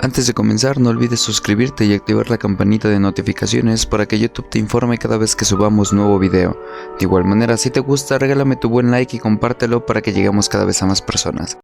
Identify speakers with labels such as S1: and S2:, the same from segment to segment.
S1: Antes de comenzar, no olvides suscribirte y activar la campanita de notificaciones para que YouTube te informe cada vez que subamos nuevo video. De igual manera, si te gusta, regálame tu buen like y compártelo para que lleguemos cada vez a más personas.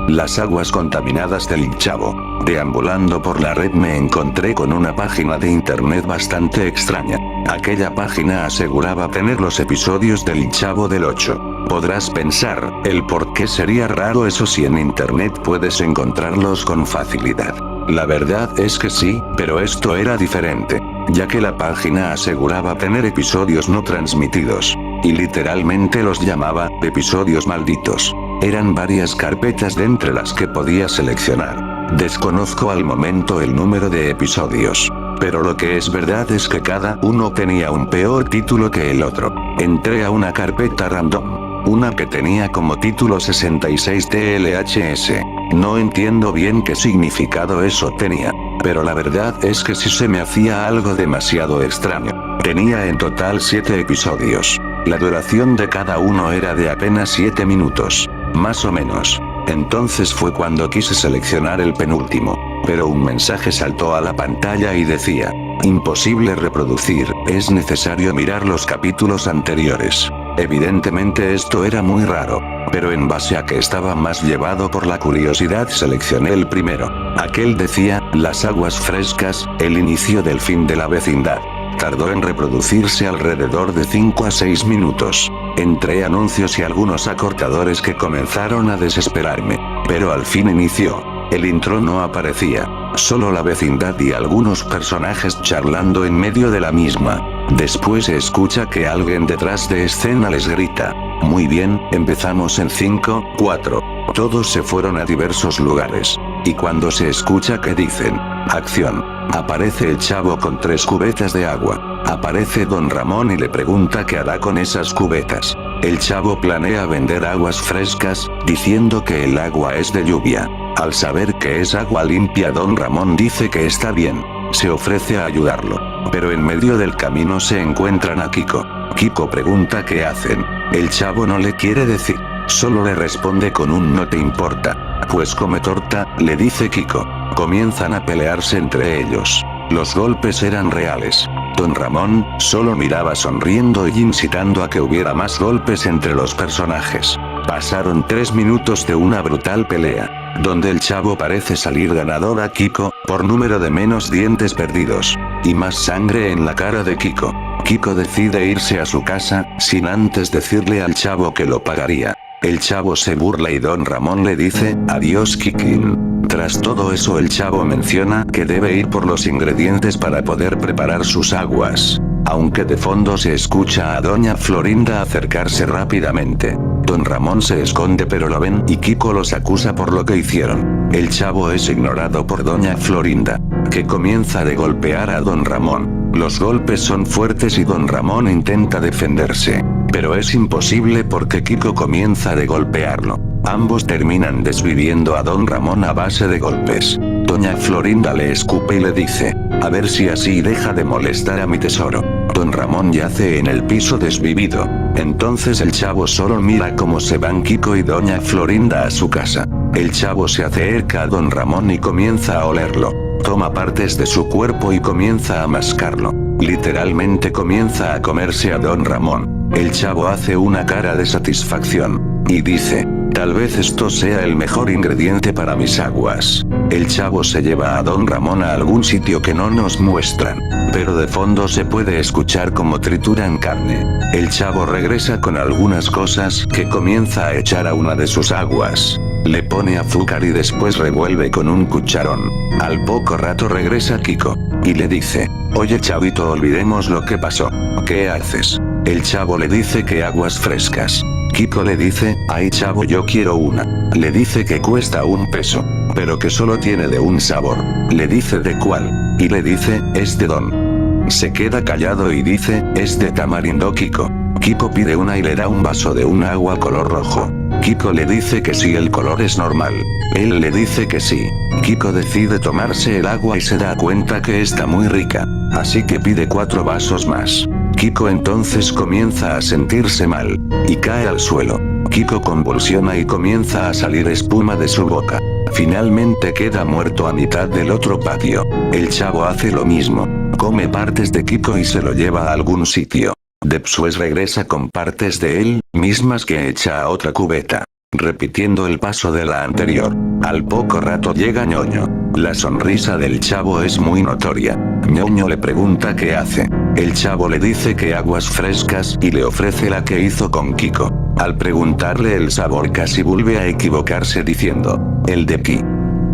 S2: Las aguas contaminadas del Chavo. Deambulando por la red me encontré con una página de internet bastante extraña. Aquella página aseguraba tener los episodios del Chavo del 8. Podrás pensar, el por qué sería raro eso si en internet puedes encontrarlos con facilidad. La verdad es que sí, pero esto era diferente, ya que la página aseguraba tener episodios no transmitidos, y literalmente los llamaba episodios malditos. Eran varias carpetas de entre las que podía seleccionar. Desconozco al momento el número de episodios, pero lo que es verdad es que cada uno tenía un peor título que el otro. Entré a una carpeta random, una que tenía como título 66 TLHS. No entiendo bien qué significado eso tenía, pero la verdad es que sí se me hacía algo demasiado extraño. Tenía en total 7 episodios. La duración de cada uno era de apenas 7 minutos, más o menos. Entonces fue cuando quise seleccionar el penúltimo, pero un mensaje saltó a la pantalla y decía: imposible reproducir, es necesario mirar los capítulos anteriores. Evidentemente esto era muy raro, pero en base a que estaba más llevado por la curiosidad seleccioné el primero. Aquel decía: las aguas frescas, el inicio del fin de la vecindad. Tardó en reproducirse alrededor de 5 a 6 minutos. Entre anuncios y algunos acortadores que comenzaron a desesperarme, pero al fin inició. El intro no aparecía, solo la vecindad y algunos personajes charlando en medio de la misma. Después se escucha que alguien detrás de escena les grita: muy bien, empezamos en 5, 4. Todos se fueron a diversos lugares. Y cuando se escucha que dicen: acción, aparece el Chavo con 3 cubetas de agua. Aparece Don Ramón y le pregunta qué hará con esas cubetas. El Chavo planea vender aguas frescas, diciendo que el agua es de lluvia. Al saber que es agua limpia, Don Ramón dice que está bien. Se ofrece a ayudarlo. Pero en medio del camino se encuentran a Kiko. Kiko pregunta qué hacen. El Chavo no le quiere decir. Solo le responde con un no te importa. Pues come torta, le dice Kiko. Comienzan a pelearse entre ellos. Los golpes eran reales. Don Ramón solo miraba sonriendo y incitando a que hubiera más golpes entre los personajes. Pasaron 3 minutos de una brutal pelea, donde el Chavo parece salir ganador a Kiko, por número de menos dientes perdidos, y más sangre en la cara de Kiko. Kiko decide irse a su casa, sin antes decirle al Chavo que lo pagaría. El Chavo se burla y Don Ramón le dice: adiós Kikín. Tras todo eso el Chavo menciona que debe ir por los ingredientes para poder preparar sus aguas. Aunque de fondo se escucha a Doña Florinda acercarse rápidamente. Don Ramón se esconde pero lo ven y Kiko los acusa por lo que hicieron. El Chavo es ignorado por Doña Florinda, que comienza de golpear a Don Ramón. Los golpes son fuertes y Don Ramón intenta defenderse, pero es imposible porque Kiko comienza de golpearlo. Ambos terminan desviviendo a Don Ramón a base de golpes. Doña Florinda le escupe y le dice: a ver si así deja de molestar a mi tesoro. Don Ramón yace en el piso desvivido. Entonces el Chavo solo mira cómo se van Kiko y Doña Florinda a su casa. El Chavo se acerca a Don Ramón y comienza a olerlo. Toma partes de su cuerpo y comienza a mascarlo. Literalmente comienza a comerse a Don Ramón. El Chavo hace una cara de satisfacción, y dice: tal vez esto sea el mejor ingrediente para mis aguas. El Chavo se lleva a Don Ramón a algún sitio que no nos muestran, pero de fondo se puede escuchar como trituran carne. El Chavo regresa con algunas cosas que comienza a echar a una de sus aguas. Le pone azúcar y después revuelve con un cucharón. Al poco rato regresa Kiko, y le dice: oye Chavito, olvidemos lo que pasó. ¿Qué haces? El Chavo le dice que aguas frescas. Kiko le dice: ay Chavo, yo quiero una. Le dice que cuesta 1 peso. pero que solo tiene de un sabor. Le dice de cuál, y le dice, es de Don. Se queda callado y dice, es de tamarindo Kiko. Kiko pide una y le da un vaso de un agua color rojo. Kiko le dice que sí, el color es normal. Él le dice que sí. Kiko decide tomarse el agua y se da cuenta que está muy rica. Así que pide 4 vasos más. Kiko entonces comienza a sentirse mal, y cae al suelo. Kiko convulsiona y comienza a salir espuma de su boca. Finalmente queda muerto a mitad del otro patio. El chavo hace lo mismo. Come partes de Kiko y se lo lleva a algún sitio. Después regresa con partes de él, mismas que echa a otra cubeta, repitiendo el paso de la anterior. Al poco rato llega Ñoño. La sonrisa del chavo es muy notoria. Ñoño le pregunta qué hace. El chavo le dice que aguas frescas y le ofrece la que hizo con Kiko. Al preguntarle el sabor casi vuelve a equivocarse diciendo, el de aquí.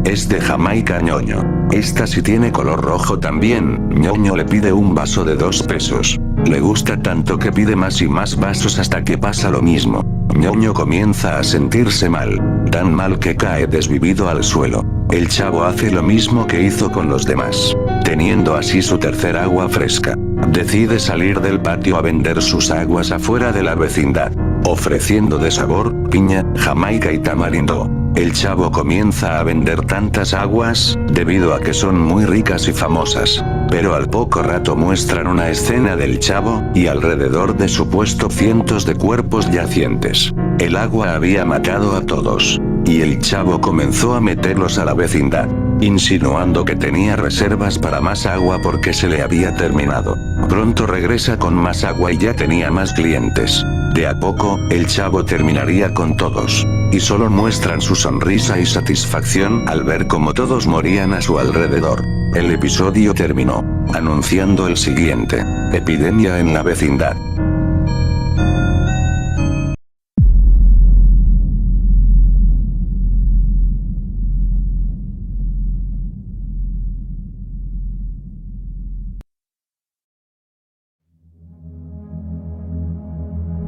S2: Es de Jamaica Ñoño. Esta sí tiene color rojo también. Ñoño le pide un vaso de 2 pesos. Le gusta tanto que pide más y más vasos hasta que pasa lo mismo. Ñoño comienza a sentirse mal, tan mal que cae desvivido al suelo. El chavo hace lo mismo que hizo con los demás, teniendo así su tercer agua fresca. Decide salir del patio a vender sus aguas afuera de la vecindad, ofreciendo de sabor, piña, jamaica y tamarindo. El chavo comienza a vender tantas aguas, debido a que son muy ricas y famosas. Pero al poco rato muestran una escena del chavo, y alrededor de su puesto cientos de cuerpos yacientes. El agua había matado a todos. Y el chavo comenzó a meterlos a la vecindad, insinuando que tenía reservas para más agua porque se le había terminado. Pronto regresa con más agua y ya tenía más clientes. De a poco, el chavo terminaría con todos. Y solo muestran su sonrisa y satisfacción al ver cómo todos morían a su alrededor. El episodio terminó, anunciando el siguiente: epidemia en la vecindad.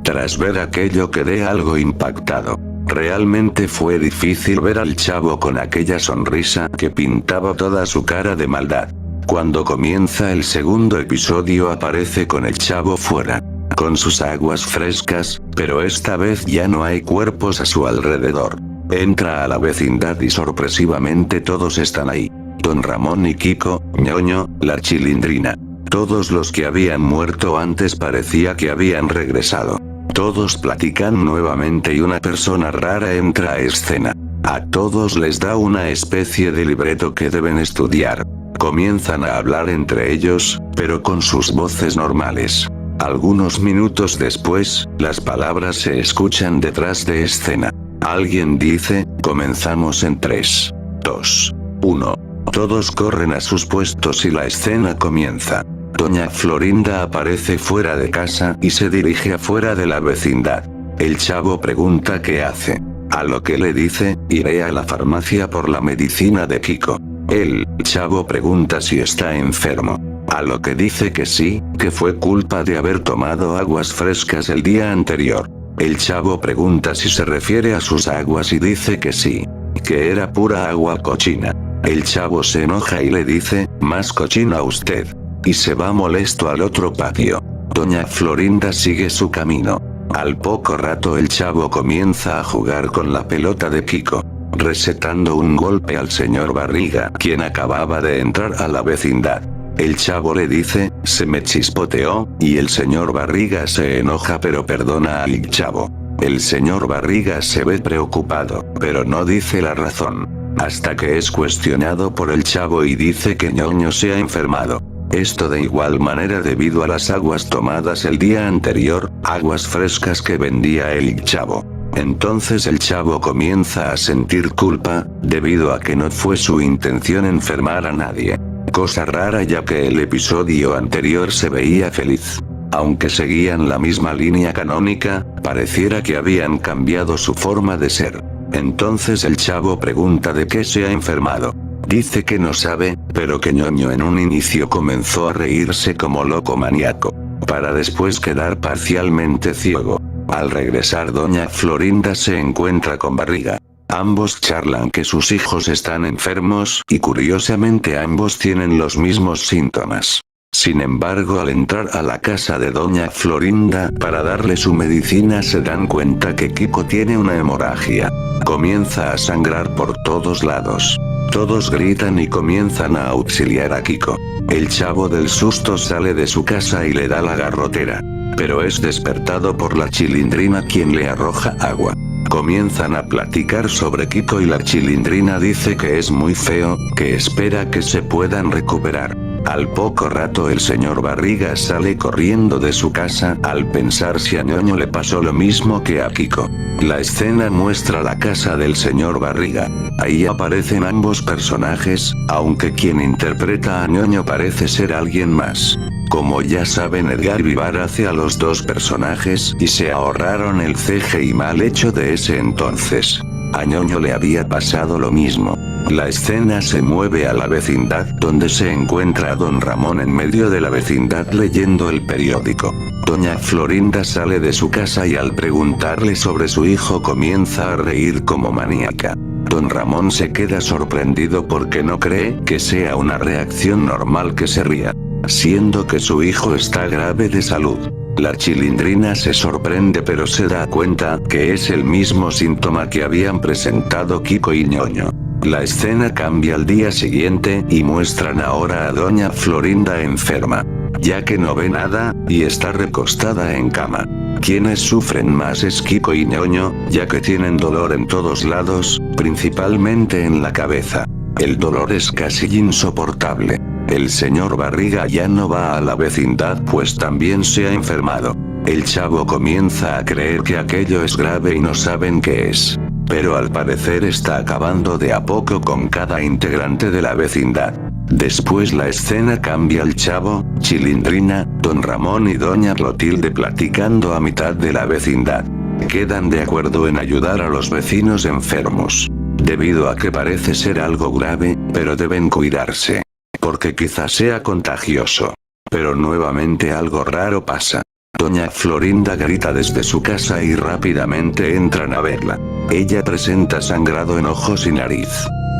S2: Tras ver aquello quedé algo impactado. Realmente fue difícil ver al chavo con aquella sonrisa que pintaba toda su cara de maldad. Cuando comienza el segundo episodio aparece con el chavo fuera, con sus aguas frescas, pero esta vez ya no hay cuerpos a su alrededor. Entra a la vecindad y sorpresivamente todos están ahí. Don Ramón y Kiko, Ñoño, la Chilindrina. Todos los que habían muerto antes parecía que habían regresado. Todos platican nuevamente y una persona rara entra a escena. A todos les da una especie de libreto que deben estudiar. Comienzan a hablar entre ellos, pero con sus voces normales. Algunos minutos después, las palabras se escuchan detrás de escena. Alguien dice, comenzamos en 3, 2, 1. Todos corren a sus puestos y la escena comienza. Doña Florinda aparece fuera de casa y se dirige afuera de la vecindad. El chavo pregunta qué hace. A lo que le dice, iré a la farmacia por la medicina de Kiko. El chavo pregunta si está enfermo. A lo que dice que sí, que fue culpa de haber tomado aguas frescas el día anterior. El chavo pregunta si se refiere a sus aguas y dice que sí, que era pura agua cochina. El chavo se enoja y le dice, más cochina usted. Y se va molesto al otro patio. Doña Florinda sigue su camino. Al poco rato el chavo comienza a jugar con la pelota de Kiko, recetando un golpe al señor Barriga, quien acababa de entrar a la vecindad. El chavo le dice, se me chispoteó, y el señor Barriga se enoja pero perdona al chavo. El señor Barriga se ve preocupado, pero no dice la razón, hasta que es cuestionado por el chavo y dice que Ñoño se ha enfermado. Esto de igual manera debido a las aguas tomadas el día anterior, aguas frescas que vendía el chavo. Entonces el chavo comienza a sentir culpa, debido a que no fue su intención enfermar a nadie. Cosa rara ya que el episodio anterior se veía feliz. Aunque seguían la misma línea canónica, pareciera que habían cambiado su forma de ser. Entonces el chavo pregunta de qué se ha enfermado. Dice que no sabe, pero que Ñoño en un inicio comenzó a reírse como loco maníaco, para después quedar parcialmente ciego. Al regresar doña Florinda se encuentra con Barriga. Ambos charlan que sus hijos están enfermos y curiosamente ambos tienen los mismos síntomas. Sin embargo, al entrar a la casa de doña Florinda para darle su medicina se dan cuenta que Kiko tiene una hemorragia. Comienza a sangrar por todos lados. Todos gritan y comienzan a auxiliar a Kiko. El chavo del susto sale de su casa y le da la garrotera. Pero es despertado por la Chilindrina quien le arroja agua. Comienzan a platicar sobre Kiko y la Chilindrina dice que es muy feo, que espera que se puedan recuperar. Al poco rato el señor Barriga sale corriendo de su casa al pensar si a Ñoño le pasó lo mismo que a Kiko. La escena muestra la casa del señor Barriga. Ahí aparecen ambos personajes, aunque quien interpreta a Ñoño parece ser alguien más. Como ya saben, Edgar Vivar hace a los dos personajes y se ahorraron el CGI mal hecho de ese entonces. A Ñoño le había pasado lo mismo. La escena se mueve a la vecindad donde se encuentra a don Ramón en medio de la vecindad leyendo el periódico. Doña Florinda sale de su casa y al preguntarle sobre su hijo comienza a reír como maníaca. Don Ramón se queda sorprendido porque no cree que sea una reacción normal que se ría, siendo que su hijo está grave de salud. La Chilindrina se sorprende pero se da cuenta que es el mismo síntoma que habían presentado Kiko y Ñoño. La escena cambia al día siguiente y muestran ahora a doña Florinda enferma, ya que no ve nada, y está recostada en cama. Quienes sufren más es Kiko y Ñoño, ya que tienen dolor en todos lados, principalmente en la cabeza. El dolor es casi insoportable. El señor Barriga ya no va a la vecindad pues también se ha enfermado. El chavo comienza a creer que aquello es grave y no saben qué es. Pero al parecer está acabando de a poco con cada integrante de la vecindad. Después la escena cambia al chavo, Chilindrina, don Ramón y doña Clotilde platicando a mitad de la vecindad. Quedan de acuerdo en ayudar a los vecinos enfermos. Debido a que parece ser algo grave, pero deben cuidarse. Porque quizás sea contagioso. Pero nuevamente algo raro pasa. Doña Florinda grita desde su casa y rápidamente entran a verla. Ella presenta sangrado en ojos y nariz.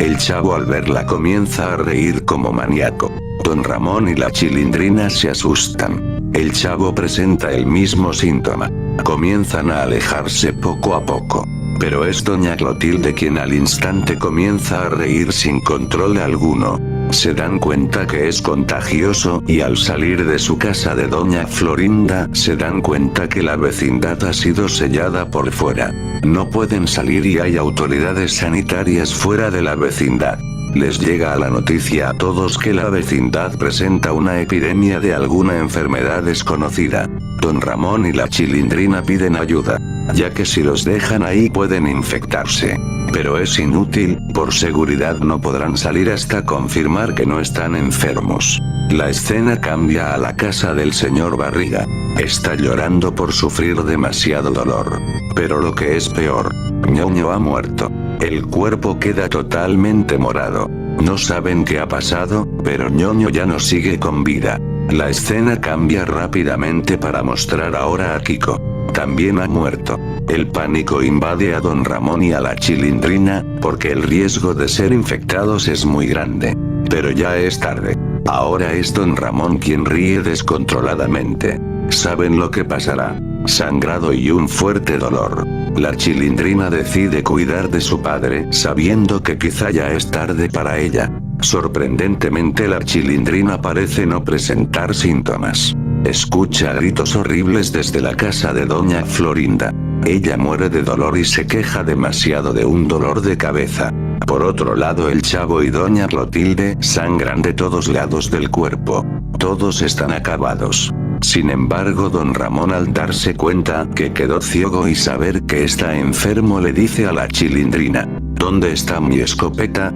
S2: El chavo al verla comienza a reír como maníaco. Don Ramón y la Chilindrina se asustan. El chavo presenta el mismo síntoma. Comienzan a alejarse poco a poco. Pero es doña Clotilde quien al instante comienza a reír sin control alguno. Se dan cuenta que es contagioso y al salir de su casa de doña Florinda se dan cuenta que la vecindad ha sido sellada por fuera. No pueden salir y hay autoridades sanitarias fuera de la vecindad. Les llega la noticia a todos que la vecindad presenta una epidemia de alguna enfermedad desconocida. Don Ramón y la Chilindrina piden ayuda, ya que si los dejan ahí pueden infectarse. Pero es inútil, por seguridad no podrán salir hasta confirmar que no están enfermos. La escena cambia a la casa del señor Barriga. Está llorando por sufrir demasiado dolor. Pero lo que es peor, Ñoño ha muerto. El cuerpo queda totalmente morado. No saben qué ha pasado, pero Ñoño ya no sigue con vida. La escena cambia rápidamente para mostrar ahora a Kiko. También ha muerto. El pánico invade a don Ramón y a la Chilindrina, porque el riesgo de ser infectados es muy grande. Pero ya es tarde. Ahora es don Ramón quien ríe descontroladamente. Saben lo que pasará. Sangrado y un fuerte dolor. La Chilindrina decide cuidar de su padre, sabiendo que quizá ya es tarde para ella. Sorprendentemente la Chilindrina parece no presentar síntomas. Escucha gritos horribles desde la casa de doña Florinda. Ella muere de dolor y se queja demasiado de un dolor de cabeza. Por otro lado el chavo y doña Clotilde sangran de todos lados del cuerpo. Todos están acabados. Sin embargo don Ramón al darse cuenta que quedó ciego y saber que está enfermo le dice a la Chilindrina, ¿dónde está mi escopeta?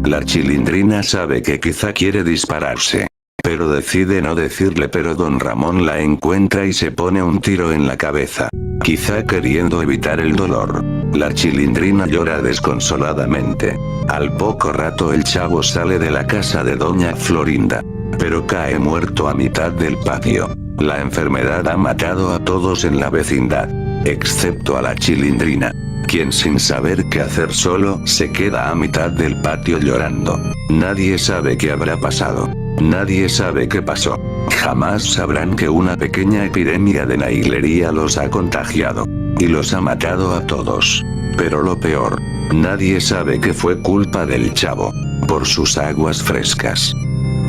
S2: La Chilindrina sabe que quizá quiere dispararse. Pero decide no decirle, pero don Ramón la encuentra y se pone un tiro en la cabeza. Quizá queriendo evitar el dolor. La Chilindrina llora desconsoladamente. Al poco rato el chavo sale de la casa de doña Florinda. Pero cae muerto a mitad del patio. La enfermedad ha matado a todos en la vecindad. excepto a la Chilindrina, quien sin saber qué hacer solo se queda a mitad del patio llorando. Nadie sabe qué habrá pasado. Nadie sabe qué pasó. Jamás sabrán que una pequeña epidemia de nailería los ha contagiado. Y los ha matado a todos. Pero lo peor, nadie sabe que fue culpa del chavo. Por sus aguas frescas.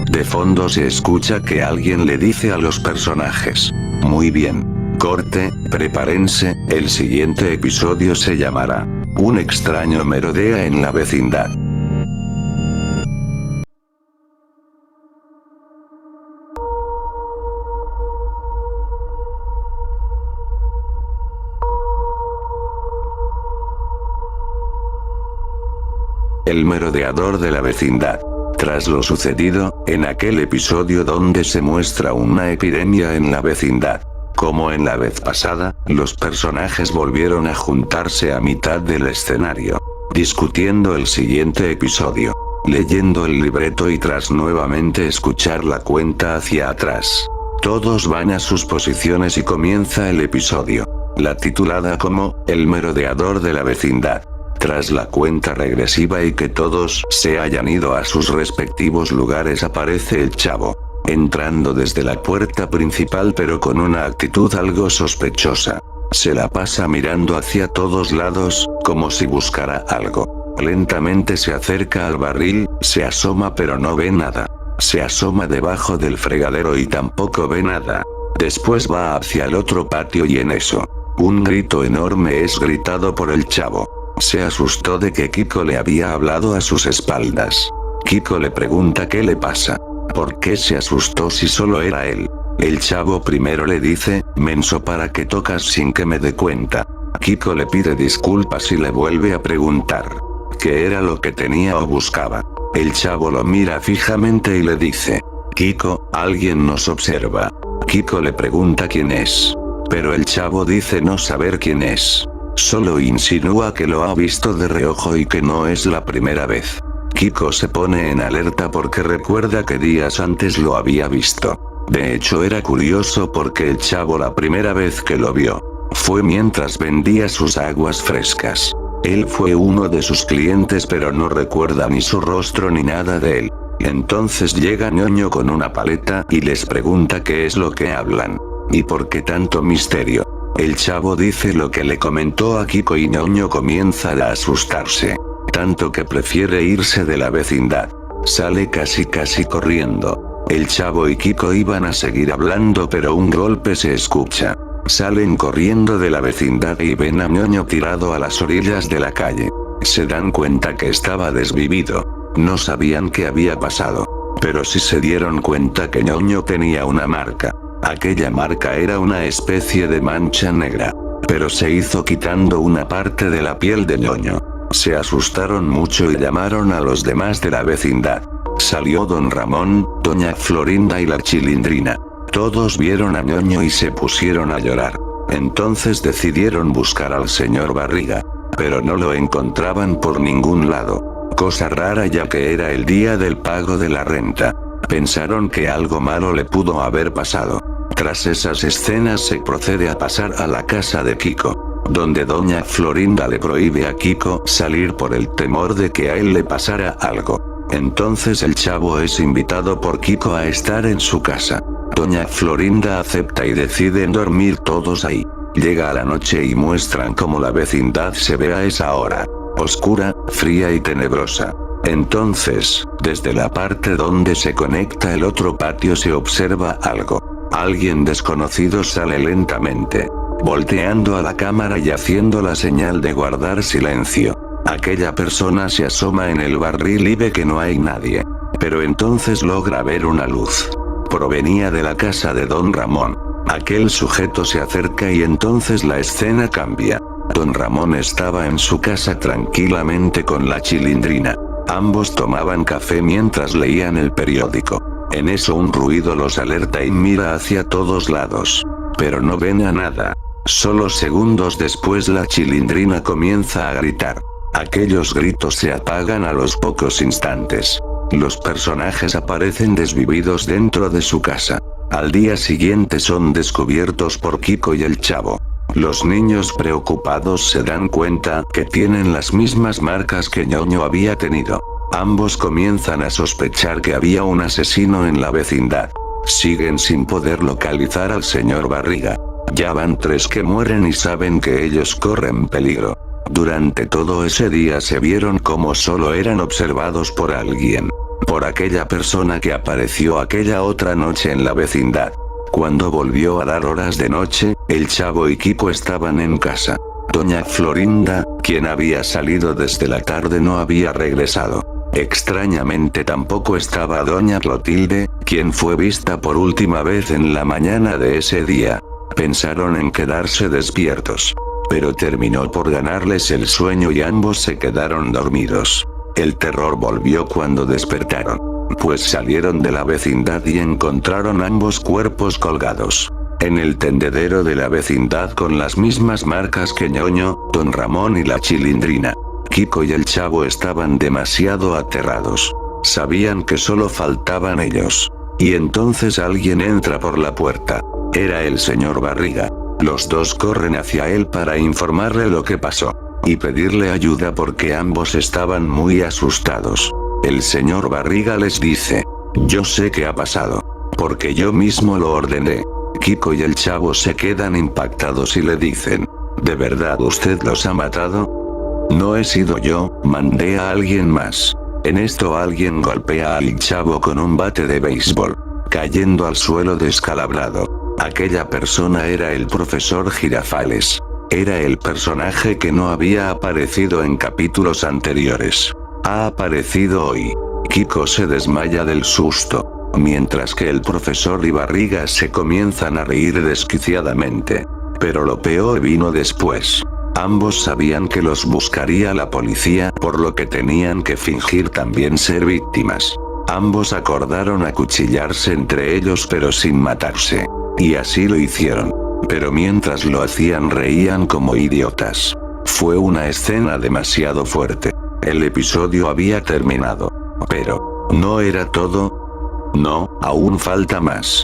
S2: De fondo se escucha que alguien le dice a los personajes: muy bien. Corte, prepárense, el siguiente episodio se llamará Un extraño merodea en la vecindad. El merodeador de la vecindad. Tras lo sucedido, en aquel episodio donde se muestra una epidemia en la vecindad. Como en la vez pasada, los personajes volvieron a juntarse a mitad del escenario, discutiendo el siguiente episodio, leyendo el libreto y tras nuevamente escuchar la cuenta hacia atrás. Todos van a sus posiciones y comienza el episodio, la titulada como El merodeador de la vecindad. Tras la cuenta regresiva y que todos se hayan ido a sus respectivos lugares, aparece el chavo, entrando desde la puerta principal pero con una actitud algo sospechosa. Se la pasa mirando hacia todos lados, como si buscara algo. Lentamente se acerca al barril, se asoma pero no ve nada. Se asoma debajo del fregadero y tampoco ve nada. Después va hacia el otro patio y en eso, un grito enorme es gritado por el chavo. Se asustó de que Kiko le había hablado a sus espaldas. Kiko le pregunta qué le pasa. ¿Por qué se asustó si solo era él? El chavo primero le dice: menso, ¿para qué tocas sin que me dé cuenta? Kiko le pide disculpas y le vuelve a preguntar qué era lo que tenía o buscaba. El chavo lo mira fijamente y le dice: Kiko, alguien nos observa. Kiko le pregunta quién es. Pero el chavo dice no saber quién es. Solo insinúa que lo ha visto de reojo y que no es la primera vez. Kiko se pone en alerta porque recuerda que días antes lo había visto. De hecho era curioso porque el chavo la primera vez que lo vio fue mientras vendía sus aguas frescas. Él fue uno de sus clientes pero no recuerda ni su rostro ni nada de él. Entonces llega Ñoño con una paleta y les pregunta qué es lo que hablan. ¿Y por qué tanto misterio? El chavo dice lo que le comentó a Kiko y Ñoño comienza a asustarse. Tanto que prefiere irse de la vecindad. Sale casi corriendo. El chavo y Kiko iban a seguir hablando pero un golpe se escucha. Salen corriendo de la vecindad y ven a Ñoño tirado a las orillas de la calle. Se dan cuenta que estaba desvivido. No sabían qué había pasado. Pero sí se dieron cuenta que Ñoño tenía una marca. Aquella marca era una especie de mancha negra. Pero se hizo quitando una parte de la piel de Ñoño. Se asustaron mucho y llamaron a los demás de la vecindad. Salió don Ramón, doña Florinda y la Chilindrina. Todos vieron a Ñoño y se pusieron a llorar. Entonces decidieron buscar al señor Barriga. Pero no lo encontraban por ningún lado. Cosa rara ya que era el día del pago de la renta. Pensaron que algo malo le pudo haber pasado. Tras esas escenas se procede a pasar a la casa de Kiko, donde doña Florinda le prohíbe a Kiko salir por el temor de que a él le pasara algo. Entonces el chavo es invitado por Kiko a estar en su casa. Doña Florinda acepta y deciden dormir todos ahí. Llega la noche y muestran cómo la vecindad se ve a esa hora. Oscura, fría y tenebrosa. Entonces, desde la parte donde se conecta el otro patio se observa algo. Alguien desconocido sale lentamente, volteando a la cámara y haciendo la señal de guardar silencio. Aquella persona se asoma en el barril y ve que no hay nadie. Pero entonces logra ver una luz. Provenía de la casa de don Ramón. Aquel sujeto se acerca y entonces la escena cambia. Don Ramón estaba en su casa tranquilamente con la Chilindrina. Ambos tomaban café mientras leían el periódico. En eso un ruido los alerta y mira hacia todos lados. Pero no ven a nada. Solo segundos después la Chilindrina comienza a gritar. Aquellos gritos se apagan a los pocos instantes. Los personajes aparecen desvividos dentro de su casa. Al día siguiente son descubiertos por Kiko y el chavo. Los niños preocupados se dan cuenta que tienen las mismas marcas que Ñoño había tenido. Ambos comienzan a sospechar que había un asesino en la vecindad. Siguen sin poder localizar al señor Barriga. Ya van 3 que mueren y saben que ellos corren peligro. Durante todo ese día se vieron como solo eran observados por alguien. Por aquella persona que apareció aquella otra noche en la vecindad. Cuando volvió a dar horas de noche, el Chavo y Kiko estaban en casa. Doña Florinda, quien había salido desde la tarde, no había regresado. Extrañamente tampoco estaba Doña Clotilde, quien fue vista por última vez en la mañana de ese día. Pensaron en quedarse despiertos. Pero terminó por ganarles el sueño y ambos se quedaron dormidos. El terror volvió cuando despertaron. Pues salieron de la vecindad y encontraron ambos cuerpos colgados en el tendedero de la vecindad con las mismas marcas que Ñoño, Don Ramón y la Chilindrina. Kiko y el Chavo estaban demasiado aterrados. Sabían que solo faltaban ellos. Y entonces alguien entra por la puerta. Era el señor Barriga. Los dos corren hacia él para informarle lo que pasó y pedirle ayuda porque ambos estaban muy asustados. El señor Barriga les dice: yo sé qué ha pasado, porque yo mismo lo ordené. Kiko y el Chavo se quedan impactados y le dicen: ¿de verdad usted los ha matado? No he sido yo, mandé a alguien más. En esto alguien golpea al Chavo con un bate de béisbol, cayendo al suelo descalabrado. Aquella persona era el profesor Girafales. Era el personaje que no había aparecido en capítulos anteriores. Ha aparecido hoy. Kiko se desmaya del susto, mientras que el profesor y Barriga se comienzan a reír desquiciadamente. Pero lo peor vino después. Ambos sabían que los buscaría la policía, por lo que tenían que fingir también ser víctimas. Ambos acordaron acuchillarse entre ellos pero sin matarse. Y así lo hicieron. Pero mientras lo hacían reían como idiotas. Fue una escena demasiado fuerte. El episodio había terminado. Pero, ¿no era todo? No, aún falta más.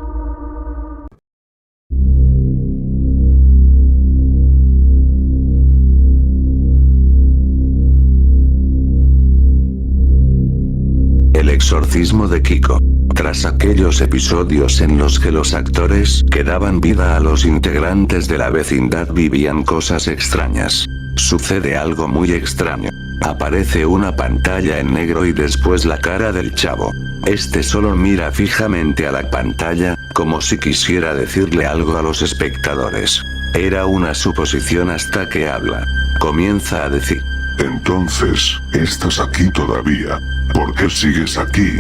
S2: El exorcismo de Kiko. Tras aquellos episodios en los que los actores que daban vida a los integrantes de la vecindad vivían cosas extrañas. Sucede algo muy extraño. Aparece una pantalla en negro y después la cara del Chavo. Este solo mira fijamente a la pantalla, como si quisiera decirle algo a los espectadores. Era una suposición hasta que habla. Comienza a decir:
S3: entonces, ¿estás aquí todavía? ¿Por qué sigues aquí?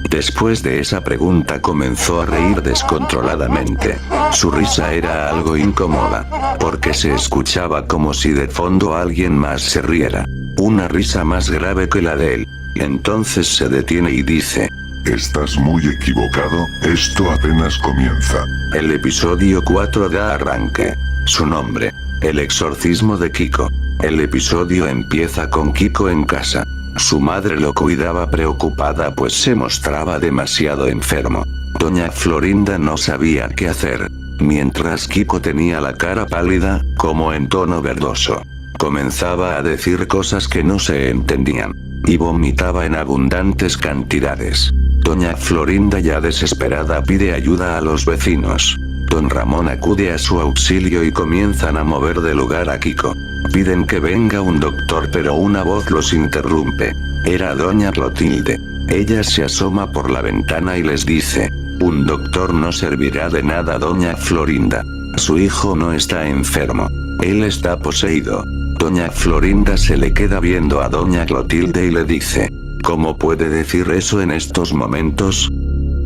S2: Después de esa pregunta comenzó a reír descontroladamente. Su risa era algo incómoda, porque se escuchaba como si de fondo alguien más se riera. Una risa más grave que la de él. Entonces se detiene y dice:
S3: estás muy equivocado, esto apenas comienza.
S2: El episodio 4 da arranque. Su nombre: El exorcismo de Kiko. El episodio empieza con Kiko en casa. Su madre lo cuidaba preocupada pues se mostraba demasiado enfermo. Doña Florinda no sabía qué hacer. Mientras Kiko tenía la cara pálida, como en tono verdoso. Comenzaba a decir cosas que no se entendían. Y vomitaba en abundantes cantidades. Doña Florinda, ya desesperada, pide ayuda a los vecinos. Don Ramón acude a su auxilio y comienzan a mover de lugar a Kiko. Piden que venga un doctor pero una voz los interrumpe. Era Doña Clotilde. Ella se asoma por la ventana y les dice: un doctor no servirá de nada, Doña Florinda. Su hijo no está enfermo. Él está poseído. Doña Florinda se le queda viendo a Doña Clotilde y le dice: ¿cómo puede decir eso en estos momentos?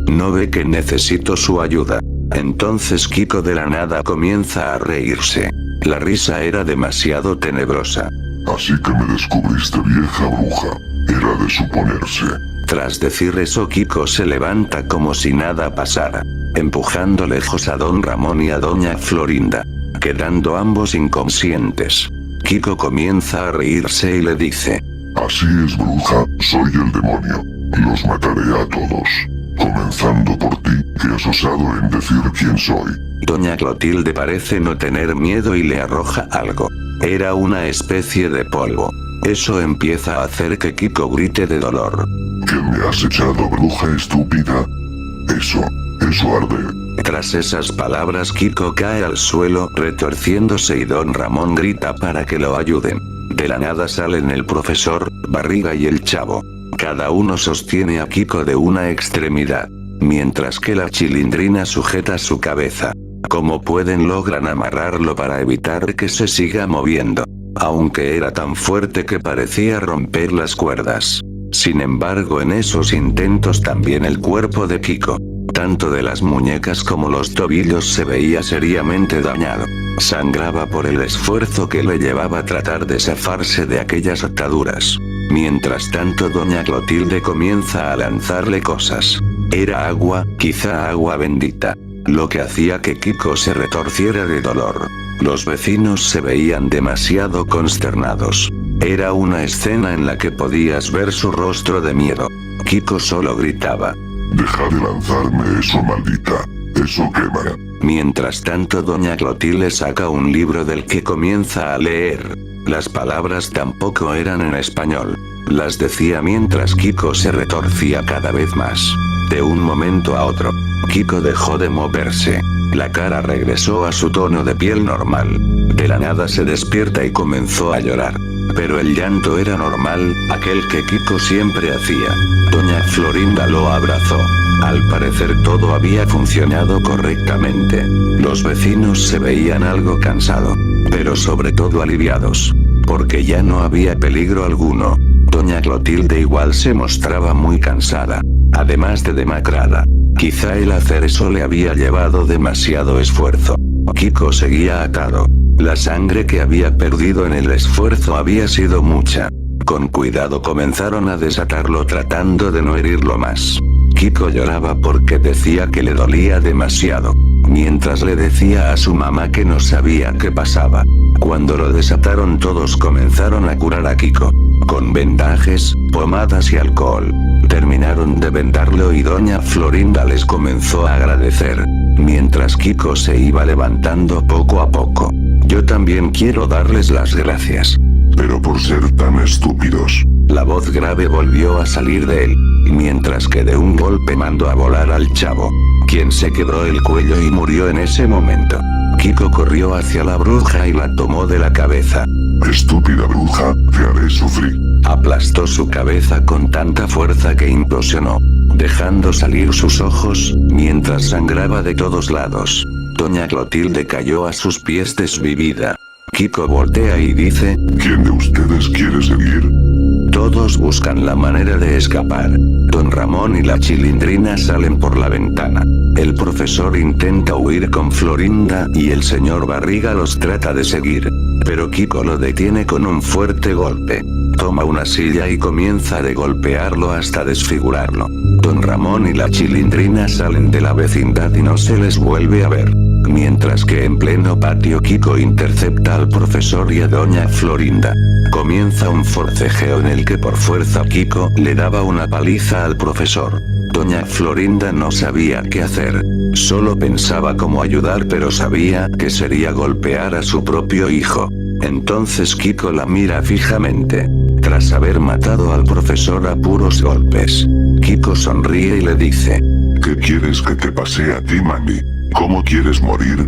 S2: ¿No ve que necesito su ayuda? Entonces Kiko de la nada comienza a reírse. La risa era demasiado tenebrosa.
S3: Así que me descubriste, vieja bruja. Era de suponerse.
S2: Tras decir eso, Kiko se levanta como si nada pasara, empujando lejos a Don Ramón y a Doña Florinda, quedando ambos inconscientes. Kiko comienza a reírse y le dice:
S3: así es, bruja, soy el demonio. Los mataré a todos. comenzando por ti, que has osado en decir quién soy.
S2: Doña Clotilde parece no tener miedo y le arroja algo. Era una especie de polvo. Eso empieza a hacer que Kiko grite de dolor.
S3: ¿Qué me has echado, bruja estúpida? Eso arde.
S2: Tras esas palabras Kiko cae al suelo retorciéndose y don Ramón grita para que lo ayuden. De la nada salen el profesor, Barriga y el Chavo. Cada uno sostiene a Kiko de una extremidad, mientras que la Chilindrina sujeta su cabeza. Como pueden logran amarrarlo para evitar que se siga moviendo, aunque era tan fuerte que parecía romper las cuerdas. Sin embargo, en esos intentos también el cuerpo de Kiko, tanto de las muñecas como los tobillos, se veía seriamente dañado. Sangraba por el esfuerzo que le llevaba a tratar de zafarse de aquellas ataduras. Mientras tanto, doña Clotilde comienza a lanzarle cosas. Era agua, quizá agua bendita, lo que hacía que Kiko se retorciera de dolor. Los vecinos se veían demasiado consternados. Era una escena en la que podías ver su rostro de miedo. Kiko solo gritaba:
S3: Deja de lanzarme eso, maldita. Eso quema.
S2: Mientras tanto, doña Clotilde saca un libro del que comienza a leer. Las palabras tampoco eran en español. Las decía mientras Kiko se retorcía cada vez más. De un momento a otro, Kiko dejó de moverse. La cara regresó a su tono de piel normal. De la nada se despierta y comenzó a llorar. Pero el llanto era normal, aquel que Kiko siempre hacía. Doña Florinda lo abrazó. Al parecer todo había funcionado correctamente. Los vecinos se veían algo cansados, pero sobre todo aliviados, porque ya no había peligro alguno. Doña Clotilde igual se mostraba muy cansada, además de demacrada. Quizá el hacer eso le había llevado demasiado esfuerzo. Kiko seguía atado. La sangre que había perdido en el esfuerzo había sido mucha. Con cuidado comenzaron a desatarlo tratando de no herirlo más. Kiko lloraba porque decía que le dolía demasiado, mientras le decía a su mamá que no sabía qué pasaba. Cuando lo desataron todos comenzaron a curar a Kiko, con vendajes, pomadas y alcohol. Terminaron de vendarlo y doña Florinda les comenzó a agradecer, mientras Kiko se iba levantando poco a poco. Yo también quiero darles las gracias.
S3: Pero por ser tan estúpidos.
S2: La voz grave volvió a salir de él, mientras que de un golpe mandó a volar al Chavo, quien se quebró el cuello y murió en ese momento. Kiko corrió hacia la bruja y la tomó de la cabeza.
S3: Estúpida bruja, te haré sufrir.
S2: Aplastó su cabeza con tanta fuerza que implosionó, dejando salir sus ojos, mientras sangraba de todos lados. Doña Clotilde cayó a sus pies desvivida. Kiko voltea y dice:
S3: ¿Quién de ustedes quiere seguir?
S2: Todos buscan la manera de escapar. Don Ramón y la Chilindrina salen por la ventana. El profesor intenta huir con Florinda y el señor Barriga los trata de seguir. Pero Kiko lo detiene con un fuerte golpe. Toma una silla y comienza a golpearlo hasta desfigurarlo. Don Ramón y la Chilindrina salen de la vecindad y no se les vuelve a ver. Mientras que en pleno patio Kiko intercepta al profesor y a doña Florinda. Comienza un forcejeo en el que por fuerza Kiko le daba una paliza al profesor. Doña Florinda no sabía qué hacer. Solo pensaba cómo ayudar, pero sabía que sería golpear a su propio hijo. Entonces Kiko la mira fijamente. Tras haber matado al profesor a puros golpes, Kiko sonríe y le dice:
S3: ¿Qué quieres que te pase a ti, mami? ¿Cómo quieres morir?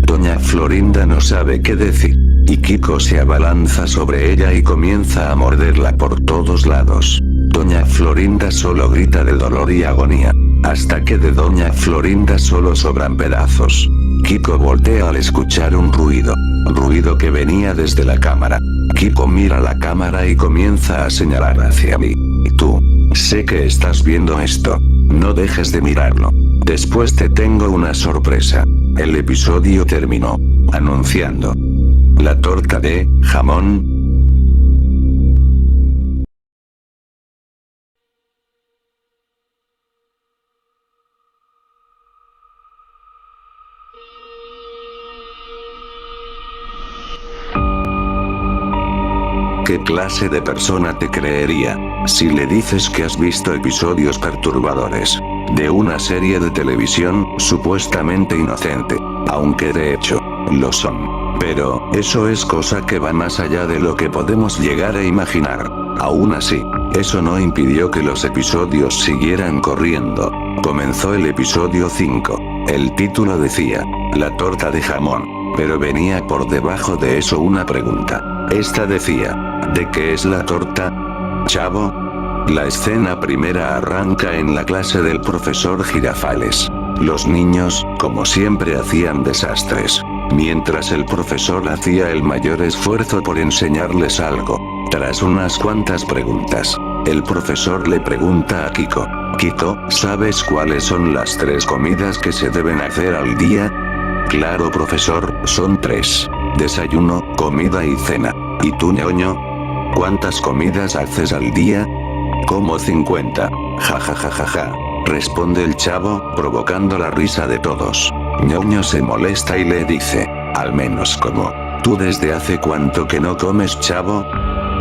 S2: Doña Florinda no sabe qué decir, y Kiko se abalanza sobre ella y comienza a morderla por todos lados. Doña Florinda solo grita de dolor y agonía, hasta que de doña Florinda solo sobran pedazos. Kiko voltea al escuchar un ruido que venía desde la cámara. Kiko mira la cámara y comienza a señalar hacia mí. Tú, sé que estás viendo esto. No dejes de mirarlo. Después te tengo una sorpresa. El episodio terminó anunciando la torta de jamón. ¿Qué clase de persona te creería si le dices que has visto episodios perturbadores? de una serie de televisión, supuestamente inocente. Aunque de hecho, lo son. Pero, eso es cosa que va más allá de lo que podemos llegar a imaginar. Aún así, eso no impidió que los episodios siguieran corriendo. Comenzó el episodio 5. El título decía, la torta de jamón. Pero venía por debajo de eso una pregunta. Esta decía, ¿de qué es la torta? Chavo. La escena primera arranca en la clase del profesor Girafales. Los niños, como siempre, hacían desastres, mientras el profesor hacía el mayor esfuerzo por enseñarles algo. Tras unas cuantas preguntas, el profesor le pregunta a Kiko, Kiko, ¿sabes cuáles son las 3 comidas que se deben hacer al día? Claro, profesor, son 3. Desayuno, comida y cena. ¿Y tú, ñoño? ¿Cuántas comidas haces al día? Como 50. Ja ja ja ja ja. Responde el chavo, provocando la risa de todos. Ñoño se molesta y le dice, al menos como. ¿Tú desde hace cuánto que no comes, chavo?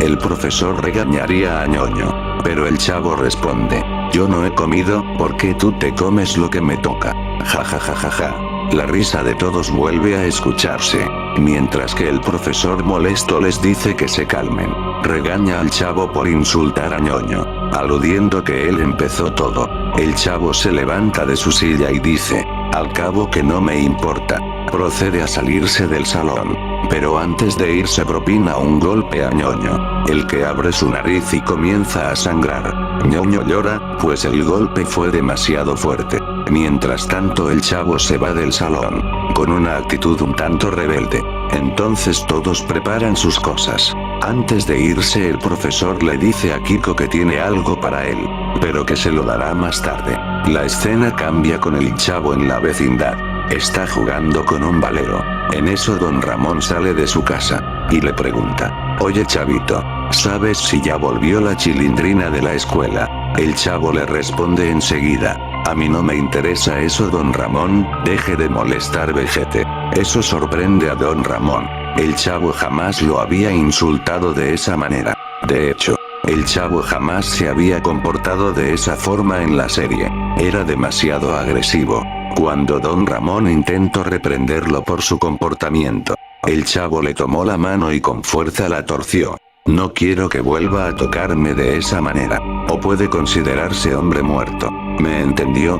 S2: El profesor regañaría a Ñoño, pero el chavo responde, yo no he comido, porque tú te comes lo que me toca. Ja ja ja ja ja. La risa de todos vuelve a escucharse, mientras que el profesor molesto les dice que se calmen. Regaña al chavo por insultar a Ñoño, aludiendo que él empezó todo. El chavo se levanta de su silla y dice, al cabo que no me importa. Procede a salirse del salón, pero antes de irse propina un golpe a Ñoño, el que abre su nariz y comienza a sangrar. Ñoño llora, pues el golpe fue demasiado fuerte. Mientras tanto el chavo se va del salón, con una actitud un tanto rebelde. Entonces todos preparan sus cosas. Antes de irse el profesor le dice a Kiko que tiene algo para él, pero que se lo dará más tarde. La escena cambia con el chavo en la vecindad. Está jugando con un valero. En eso don Ramón sale de su casa, y le pregunta, oye chavito, ¿sabes si ya volvió la Chilindrina de la escuela? El chavo le responde enseguida, a mí no me interesa eso don Ramón, deje de molestar vejete. Eso sorprende a don Ramón. El chavo jamás lo había insultado de esa manera. De hecho, el chavo jamás se había comportado de esa forma en la serie. Era demasiado agresivo. Cuando don Ramón intentó reprenderlo por su comportamiento, el chavo le tomó la mano y con fuerza la torció. No quiero que vuelva a tocarme de esa manera, o puede considerarse hombre muerto. ¿Me entendió?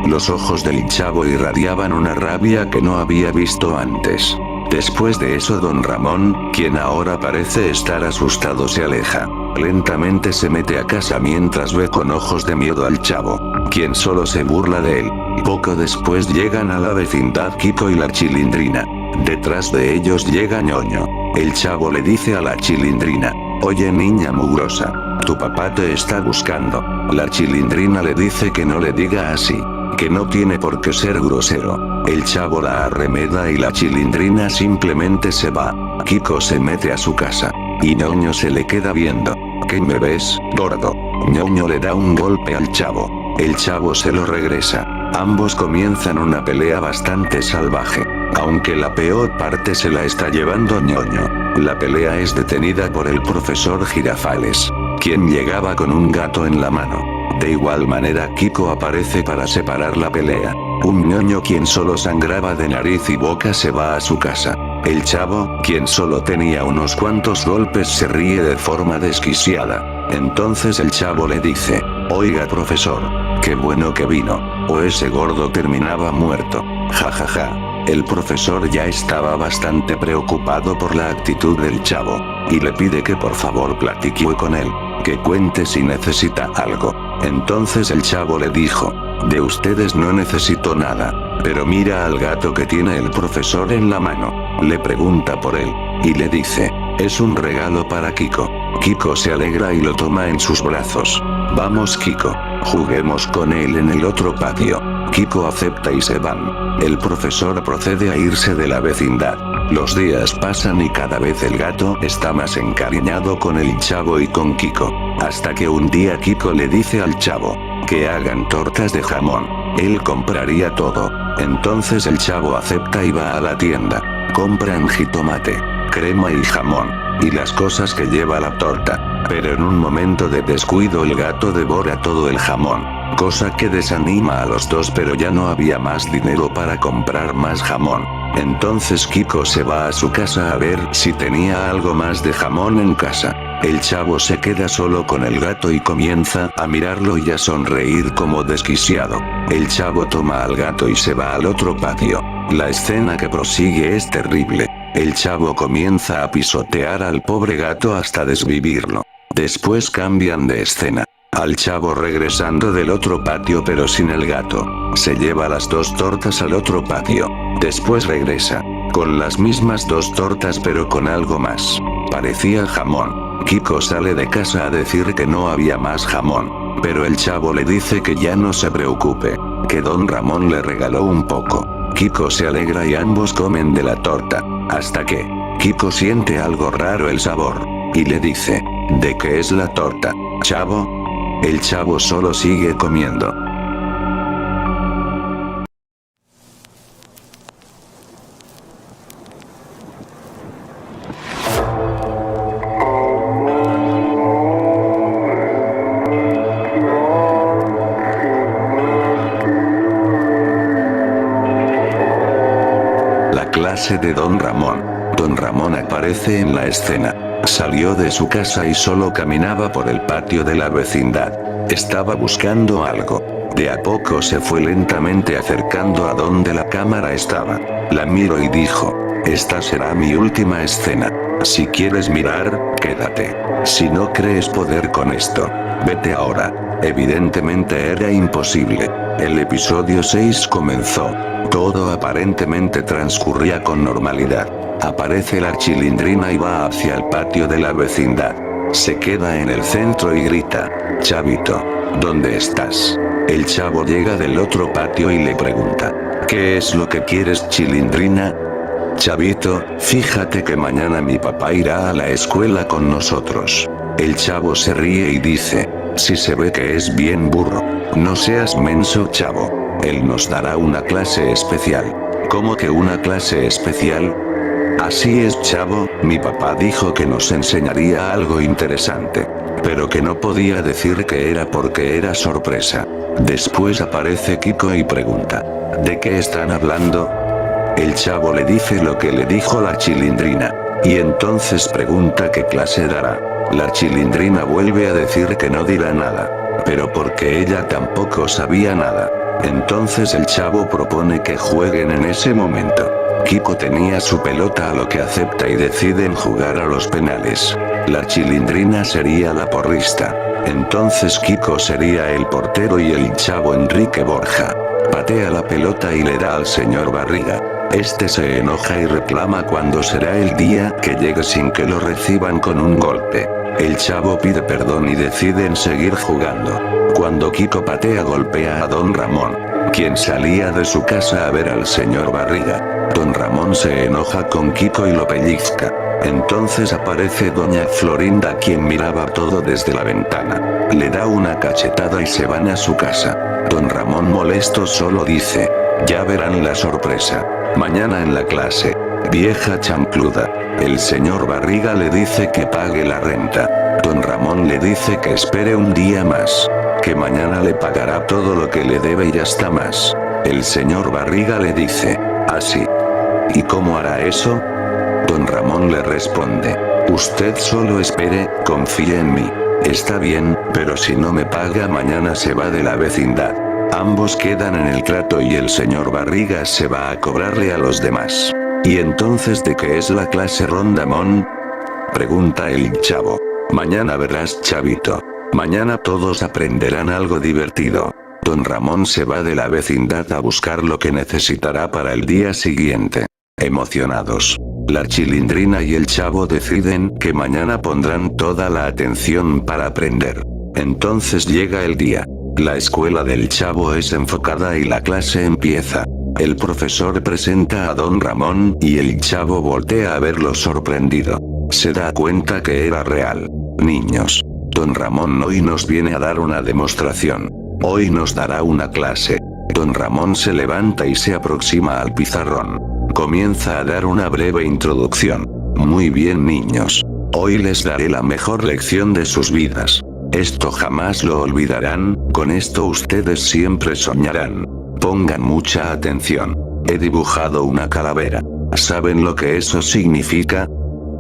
S2: Los ojos del chavo irradiaban una rabia que no había visto antes. Después de eso don Ramón, quien ahora parece estar asustado, se aleja. Lentamente se mete a casa mientras ve con ojos de miedo al chavo, quien solo se burla de él. Poco después llegan a la vecindad Kiko y la Chilindrina. Detrás de ellos llega Ñoño. El chavo le dice a la Chilindrina, oye niña mugrosa, tu papá te está buscando. La Chilindrina le dice que no le diga así, que no tiene por qué ser grosero. El chavo la arremeda y la Chilindrina simplemente se va. Kiko se mete a su casa, y Ñoño se le queda viendo. ¿Qué me ves, gordo? Ñoño le da un golpe al chavo. El chavo se lo regresa. Ambos comienzan una pelea bastante salvaje, aunque la peor parte se la está llevando Ñoño. La pelea es detenida por el profesor Girafales, quien llegaba con un gato en la mano. De igual manera Kiko aparece para separar la pelea. Un Ñoño quien solo sangraba de nariz y boca se va a su casa. El chavo, quien solo tenía unos cuantos golpes, se ríe de forma desquiciada. Entonces el chavo le dice, oiga profesor, qué bueno que vino, o ese gordo terminaba muerto. Ja ja ja. El profesor ya estaba bastante preocupado por la actitud del chavo, y le pide que por favor platique con él, que cuente si necesita algo. Entonces el chavo le dijo, de ustedes no necesito nada, pero mira al gato que tiene el profesor en la mano. Le pregunta por él, y le dice, es un regalo para Kiko. Kiko se alegra y lo toma en sus brazos. Vamos Kiko, juguemos con él en el otro patio. Kiko acepta y se van. El profesor procede a irse de la vecindad. Los días pasan y cada vez el gato está más encariñado con el chavo y con Kiko. Hasta que un día Kiko le dice al chavo, que hagan tortas de jamón. Él compraría todo. Entonces el chavo acepta y va a la tienda. Compran jitomate, crema y jamón, y las cosas que lleva la torta. Pero en un momento de descuido el gato devora todo el jamón. cosa que desanima a los dos, pero ya no había más dinero para comprar más jamón. Entonces Kiko se va a su casa a ver si tenía algo más de jamón en casa. El chavo se queda solo con el gato y comienza a mirarlo y a sonreír como desquiciado. El chavo toma al gato y se va al otro patio. La escena que prosigue es terrible. El chavo comienza a pisotear al pobre gato hasta desvivirlo. Después cambian de escena. Al chavo regresando del otro patio pero sin el gato. Se lleva las 2 tortas al otro patio. Después regresa. Con las mismas 2 tortas pero con algo más. Parecía jamón. Kiko sale de casa a decir que no había más jamón. Pero el chavo le dice que ya no se preocupe. Que don Ramón le regaló un poco. Kiko se alegra y ambos comen de la torta. Hasta que Kiko siente algo raro el sabor. Y le dice: ¿de qué es la torta, chavo? El chavo solo sigue comiendo. La clase de don Ramón. Don Ramón aparece en la escena. Salió de su casa y solo caminaba por el patio de la vecindad. Estaba buscando algo. De a poco se fue lentamente acercando a donde la cámara estaba. La miró y dijo: esta será mi última escena. Si quieres mirar, quédate. Si no crees poder con esto, vete ahora. Evidentemente era imposible. El episodio 6 comenzó. Todo aparentemente transcurría con normalidad. Aparece la Chilindrina y va hacia el patio de la vecindad. Se queda en el centro y grita: Chavito, ¿dónde estás? El chavo llega del otro patio y le pregunta: ¿qué es lo que quieres, Chilindrina? Chavito, fíjate que mañana mi papá irá a la escuela con nosotros. El chavo se ríe y dice: si se ve que es bien burro. No seas menso, chavo. Él nos dará una clase especial. ¿Cómo que una clase especial? Así es, chavo, mi papá dijo que nos enseñaría algo interesante. Pero que no podía decir qué era porque era sorpresa. Después aparece Kiko y pregunta: ¿de qué están hablando? El chavo le dice lo que le dijo la Chilindrina. Y entonces pregunta qué clase dará. La Chilindrina vuelve a decir que no dirá nada. Pero porque ella tampoco sabía nada. Entonces el chavo propone que jueguen en ese momento. Kiko tenía su pelota, a lo que acepta y deciden jugar a los penales. La Chilindrina sería la porrista. Entonces Kiko sería el portero y el chavo Enrique Borja. Patea la pelota y le da al señor Barriga. Este se enoja y reclama cuándo será el día que llegue sin que lo reciban con un golpe. El chavo pide perdón y deciden seguir jugando. Cuando Kiko patea, golpea a don Ramón, quien salía de su casa a ver al señor Barriga. Don Ramón se enoja con Kiko y lo pellizca. Entonces aparece doña Florinda, quien miraba todo desde la ventana. Le da una cachetada y se van a su casa. Don Ramón, molesto, solo dice: ya verán la sorpresa. Mañana en la clase. Vieja chancluda. El señor Barriga le dice que pague la renta. Don Ramón le dice que espere un día más. Que mañana le pagará todo lo que le debe y hasta más. El señor Barriga le dice: así. ¿Y cómo hará eso? Don Ramón le responde: usted solo espere, confíe en mí. Está bien, pero si no me paga mañana se va de la vecindad. Ambos quedan en el trato y el señor Barriga se va a cobrarle a los demás. ¿Y entonces de qué es la clase, Rondamón? Pregunta el chavo. Mañana verás, chavito. Mañana todos aprenderán algo divertido. Don Ramón se va de la vecindad a buscar lo que necesitará para el día siguiente. Emocionados, la Chilindrina y el chavo deciden que mañana pondrán toda la atención para aprender. Entonces llega el día. La escuela del chavo es enfocada y la clase empieza. El profesor presenta a don Ramón y el chavo voltea a verlo sorprendido. Se da cuenta que era real. Niños, don Ramón hoy nos viene a dar una demostración. Hoy nos dará una clase. Don Ramón se levanta y se aproxima al pizarrón. Comienza a dar una breve introducción. Muy bien, niños. Hoy les daré la mejor lección de sus vidas. Esto jamás lo olvidarán, con esto ustedes siempre soñarán. Pongan mucha atención. He dibujado una calavera. ¿Saben lo que eso significa?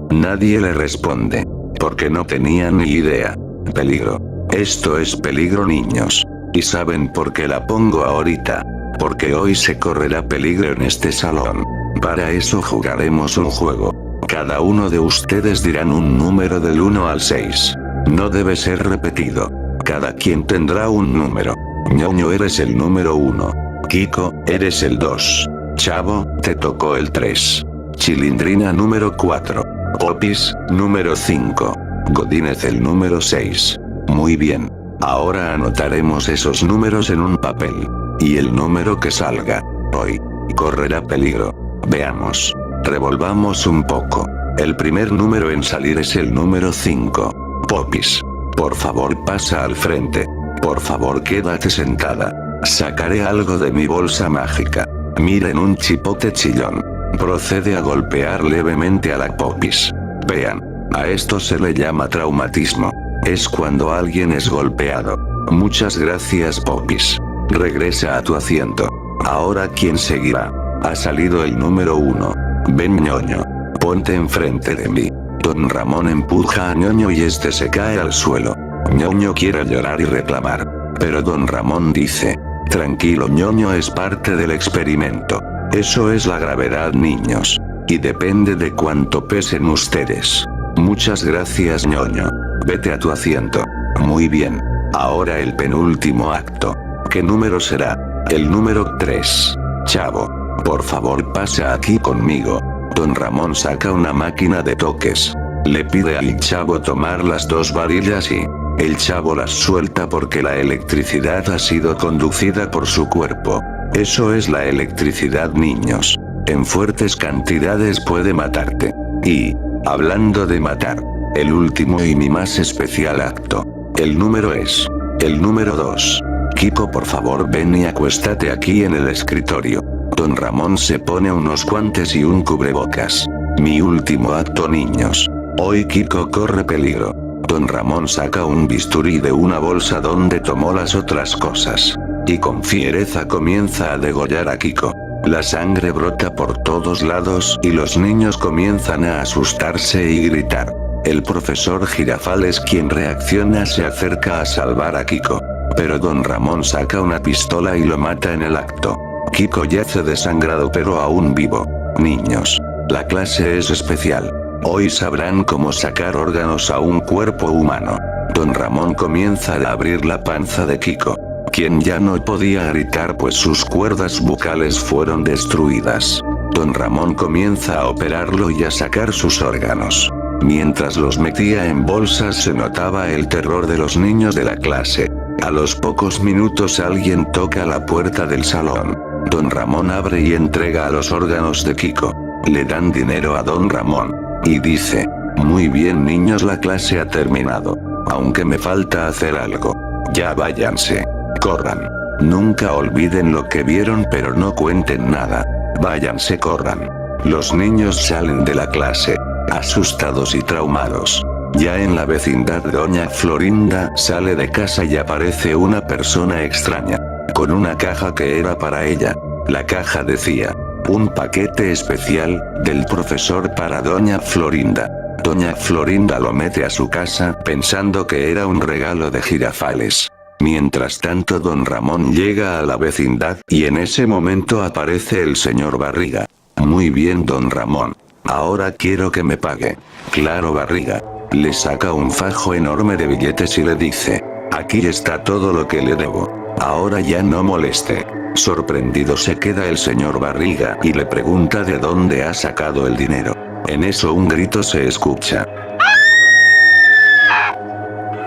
S2: Nadie le responde. Porque no tenían ni idea. Peligro. Esto es peligro, niños. ¿Y saben por qué la pongo ahorita? Porque hoy se correrá peligro en este salón. Para eso jugaremos un juego. Cada uno de ustedes dirán un número del 1 al 6. No debe ser repetido. Cada quien tendrá un número. Ñoño, eres el número 1. Kiko, eres el 2. Chavo, te tocó el 3. Chilindrina número 4. Popis, número 5. Godínez el número 6. Muy bien. Ahora anotaremos esos números en un papel. Y el número que salga hoy correrá peligro. Veamos. Revolvamos un poco. El primer número en salir es el número 5. Popis. Por favor, pasa al frente. Por favor, quédate sentada. Sacaré algo de mi bolsa mágica. Miren, un chipote chillón. Procede a golpear levemente a la Popis. Vean. A esto se le llama traumatismo. Es cuando alguien es golpeado. Muchas gracias, Popis. Regresa a tu asiento. Ahora, ¿quién seguirá? Ha salido el número 1. Ven, Ñoño. Ponte enfrente de mí. Don Ramón empuja a Ñoño y este se cae al suelo. Ñoño quiere llorar y reclamar. Pero Don Ramón dice: tranquilo, Ñoño, es parte del experimento. Eso es la gravedad, niños. Y depende de cuánto pesen ustedes. Muchas gracias, Ñoño. Vete a tu asiento. Muy bien. Ahora el penúltimo acto. ¿Qué número será? El número 3. Chavo. Por favor, pasa aquí conmigo. Don Ramón saca una máquina de toques. Le pide al chavo tomar las 2 varillas y el chavo las suelta porque la electricidad ha sido conducida por su cuerpo. Eso es la electricidad, niños. En fuertes cantidades puede matarte. Y, hablando de matar, el último y mi más especial acto. El número es el número 2. Kiko, por favor, ven y acuéstate aquí en el escritorio. Don Ramón se pone unos guantes y un cubrebocas. Mi último acto, niños. Hoy Kiko corre peligro. Don Ramón saca un bisturí de una bolsa donde tomó las otras cosas. Y con fiereza comienza a degollar a Kiko. La sangre brota por todos lados y los niños comienzan a asustarse y gritar. El profesor Girafales, quien reacciona, se acerca a salvar a Kiko. Pero Don Ramón saca una pistola y lo mata en el acto. Kiko yace desangrado pero aún vivo. Niños, la clase es especial. Hoy sabrán cómo sacar órganos a un cuerpo humano. Don Ramón comienza a abrir la panza de Kiko, quien ya no podía gritar pues sus cuerdas vocales fueron destruidas. Don Ramón comienza a operarlo y a sacar sus órganos. Mientras los metía en bolsas se notaba el terror de los niños de la clase. A los pocos minutos alguien toca la puerta del salón. Don Ramón abre y entrega a los órganos de Kiko. Le dan dinero a Don Ramón. Y dice: muy bien, niños, la clase ha terminado. Aunque me falta hacer algo. Ya váyanse. Corran. Nunca olviden lo que vieron, pero no cuenten nada. Váyanse, corran. Los niños salen de la clase, asustados y traumados. Ya en la vecindad, doña Florinda sale de casa y aparece una persona extraña, con una caja que era para ella. La caja decía: un paquete especial, del profesor para doña Florinda. Doña Florinda lo mete a su casa pensando que era un regalo de Girafales. Mientras tanto, Don Ramón llega a la vecindad y en ese momento aparece el señor Barriga. Muy bien, Don Ramón. Ahora quiero que me pague. Claro, Barriga. Le saca un fajo enorme de billetes y le dice: aquí está todo lo que le debo. Ahora ya no moleste. Sorprendido se queda el señor Barriga y le pregunta de dónde ha sacado el dinero. En eso un grito se escucha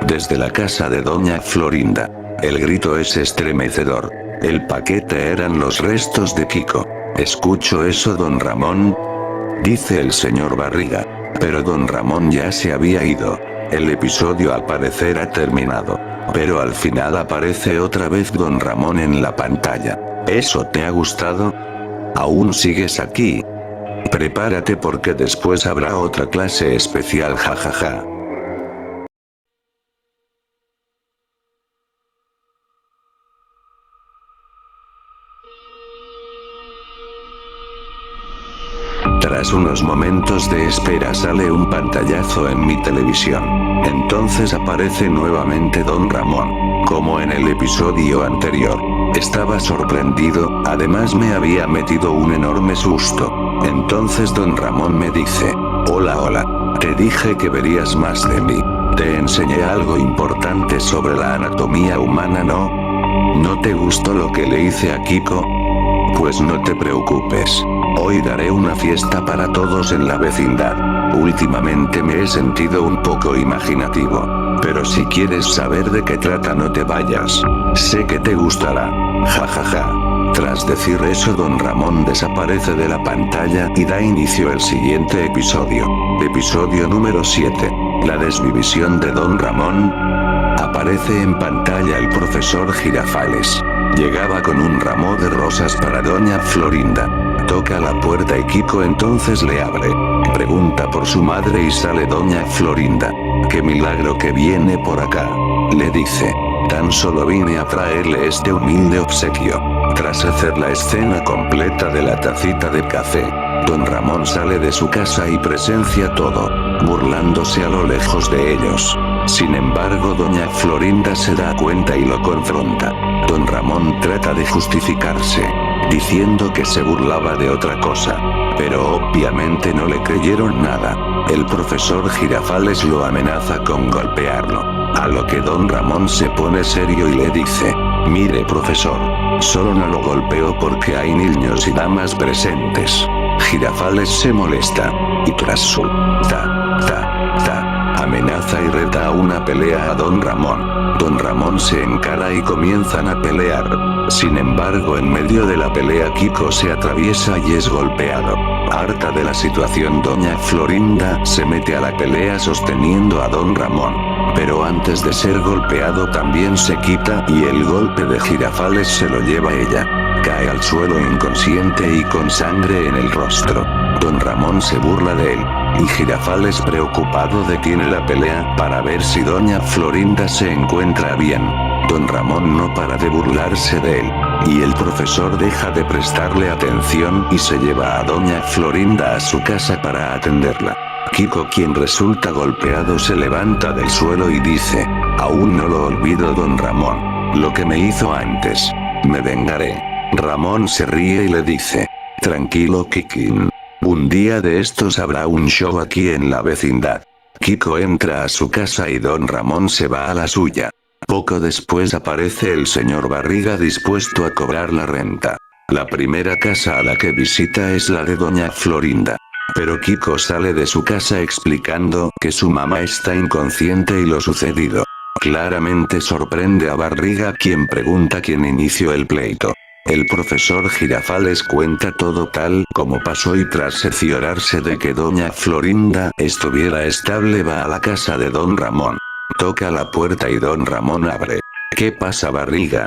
S2: desde la casa de doña Florinda. El grito es estremecedor. El paquete eran los restos de Kiko. ¿Escucho eso, Don Ramón?, dice el señor Barriga. Pero Don Ramón ya se había ido. El episodio al parecer ha terminado. Pero al final aparece otra vez Don Ramón en la pantalla. ¿Eso te ha gustado? ¿Aún sigues aquí? Prepárate porque después habrá otra clase especial, jajaja. Tras unos momentos de espera sale un pantallazo en mi televisión. Entonces aparece nuevamente Don Ramón, como en el episodio anterior. Estaba sorprendido, además me había metido un enorme susto. Entonces Don Ramón me dice: hola hola, te dije que verías más de mí. Te enseñé algo importante sobre la anatomía humana, ¿no? ¿No te gustó lo que le hice a Kiko? Pues no te preocupes. Hoy daré una fiesta para todos en la vecindad. Últimamente me he sentido un poco imaginativo. Pero si quieres saber de qué trata, no te vayas. Sé que te gustará. Ja ja ja. Tras decir eso, Don Ramón desaparece de la pantalla y da inicio el siguiente episodio. Episodio número 7. La desvivisión de Don Ramón. Aparece en pantalla el profesor Girafales. Llegaba con un ramo de rosas para Doña Florinda. Toca la puerta y Kiko entonces le abre. Pregunta por su madre y sale Doña Florinda. ¡Qué milagro que viene por acá! Le dice. Tan solo vine a traerle este humilde obsequio. Tras hacer la escena completa de la tacita de café, Don Ramón sale de su casa y presencia todo, burlándose a lo lejos de ellos. Sin embargo, Doña Florinda se da cuenta y lo confronta. Don Ramón trata de justificarse, diciendo que se burlaba de otra cosa. Pero obviamente no le creyeron nada. El profesor Girafales lo amenaza con golpearlo. A lo que Don Ramón se pone serio y le dice: mire profesor, solo no lo golpeo porque hay niños y damas presentes. Girafales se molesta, y tras su amenaza y reta a una pelea a Don Ramón. Don Ramón se encara y comienzan a pelear. Sin embargo, en medio de la pelea Kiko se atraviesa y es golpeado. Harta de la situación, Doña Florinda se mete a la pelea sosteniendo a Don Ramón. Pero antes de ser golpeado también se quita y el golpe de Girafales se lo lleva ella. Cae al suelo inconsciente y con sangre en el rostro. Don Ramón se burla de él, y Girafales preocupado detiene la pelea para ver si Doña Florinda se encuentra bien. Don Ramón no para de burlarse de él, y el profesor deja de prestarle atención y se lleva a Doña Florinda a su casa para atenderla. Kiko, quien resulta golpeado, se levanta del suelo y dice: aún no lo olvido, Don Ramón. Lo que me hizo antes. Me vengaré. Ramón se ríe y le dice: tranquilo, Kikin. Un día de estos habrá un show aquí en la vecindad. Kiko entra a su casa y Don Ramón se va a la suya. Poco después aparece el señor Barriga dispuesto a cobrar la renta. La primera casa a la que visita es la de Doña Florinda. Pero Kiko sale de su casa explicando que su mamá está inconsciente y lo sucedido. Claramente sorprende a Barriga, quien pregunta quién inició el pleito. El profesor Girafales cuenta todo tal como pasó y tras cerciorarse de que Doña Florinda estuviera estable va a la casa de Don Ramón. Toca la puerta y Don Ramón abre. ¿Qué pasa, Barriga?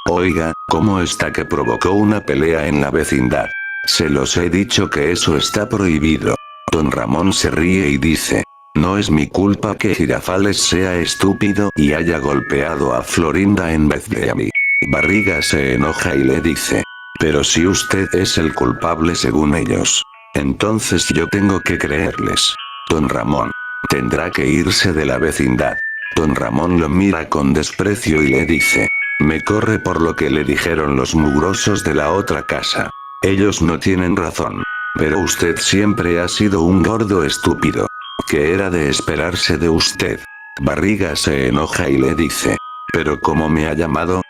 S2: Oiga, ¿cómo está que provocó una pelea en la vecindad? Se los he dicho que eso está prohibido. Don Ramón se ríe y dice: no es mi culpa que Girafales sea estúpido y haya golpeado a Florinda en vez de a mí. Barriga se enoja y le dice: pero si usted es el culpable según ellos, entonces yo tengo que creerles. Don Ramón tendrá que irse de la vecindad. Don Ramón lo mira con desprecio y le dice: me corre por lo que le dijeron los mugrosos de la otra casa. Ellos no tienen razón. Pero usted siempre ha sido un gordo estúpido. ¿Qué era de esperarse de usted? Barriga se enoja y le dice: ¿pero cómo me ha llamado?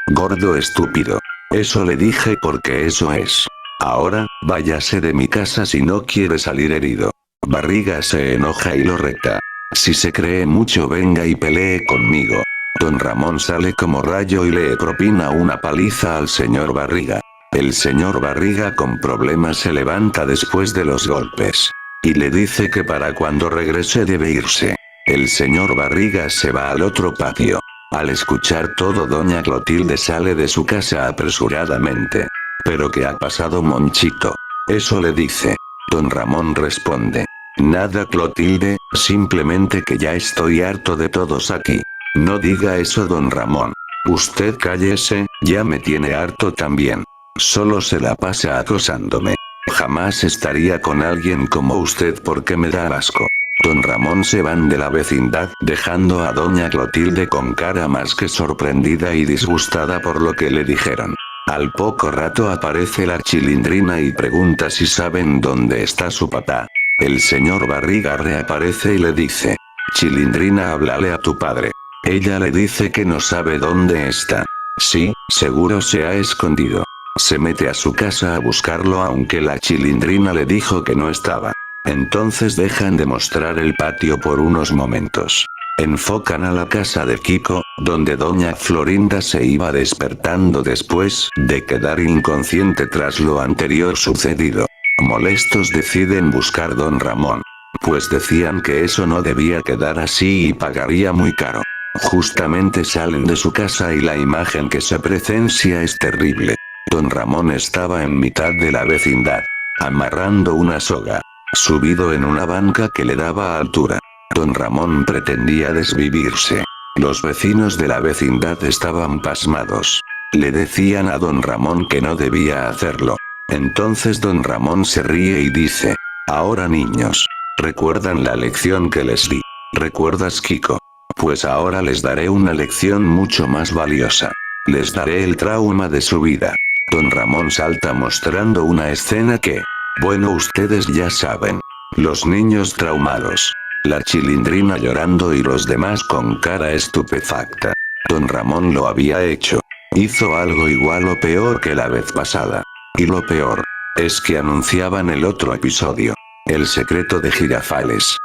S2: Gordo estúpido. Eso le dije porque eso es. Ahora, váyase de mi casa si no quiere salir herido. Barriga se enoja y lo reta: si se cree mucho, venga y pelee conmigo. Don Ramón sale como rayo y le propina una paliza al señor Barriga. El señor Barriga con problemas se levanta después de los golpes. Y le dice que para cuando regrese debe irse. El señor Barriga se va al otro patio. Al escuchar todo, Doña Clotilde sale de su casa apresuradamente. ¿Pero qué ha pasado, Monchito? Eso le dice. Don Ramón responde: nada, Clotilde, simplemente que ya estoy harto de todos aquí. No diga eso, don Ramón. Usted cállese, ya me tiene harto también. Solo se la pasa acosándome. Jamás estaría con alguien como usted porque me da asco. Don Ramón se van de la vecindad, dejando a doña Clotilde con cara más que sorprendida y disgustada por lo que le dijeron. Al poco rato aparece la Chilindrina y pregunta si saben dónde está su papá. El señor Barriga reaparece y le dice: Chilindrina, háblale a tu padre. Ella le dice que no sabe dónde está. Sí, seguro se ha escondido. Se mete a su casa a buscarlo aunque la Chilindrina le dijo que no estaba. Entonces dejan de mostrar el patio por unos momentos. Enfocan a la casa de Kiko, donde doña Florinda se iba despertando después de quedar inconsciente tras lo anterior sucedido. Molestos deciden buscar don Ramón. Pues decían que eso no debía quedar así y pagaría muy caro. Justamente salen de su casa y la imagen que se presencia es terrible. Don Ramón estaba en mitad de la vecindad, amarrando una soga, subido en una banca que le daba altura. Don Ramón pretendía desvivirse. Los vecinos de la vecindad estaban pasmados. Le decían a don Ramón que no debía hacerlo. Entonces don Ramón se ríe y dice: ahora niños, ¿recuerdan la lección que les di? ¿Recuerdas, Kiko? Pues ahora les daré una lección mucho más valiosa. Les daré el trauma de su vida. Don Ramón salta mostrando una escena que, bueno, ustedes ya saben. Los niños traumados. La Chilindrina llorando y los demás con cara estupefacta. Don Ramón lo había hecho. Hizo algo igual o peor que la vez pasada. Y lo peor es que anunciaban el otro episodio. El secreto de Girafales.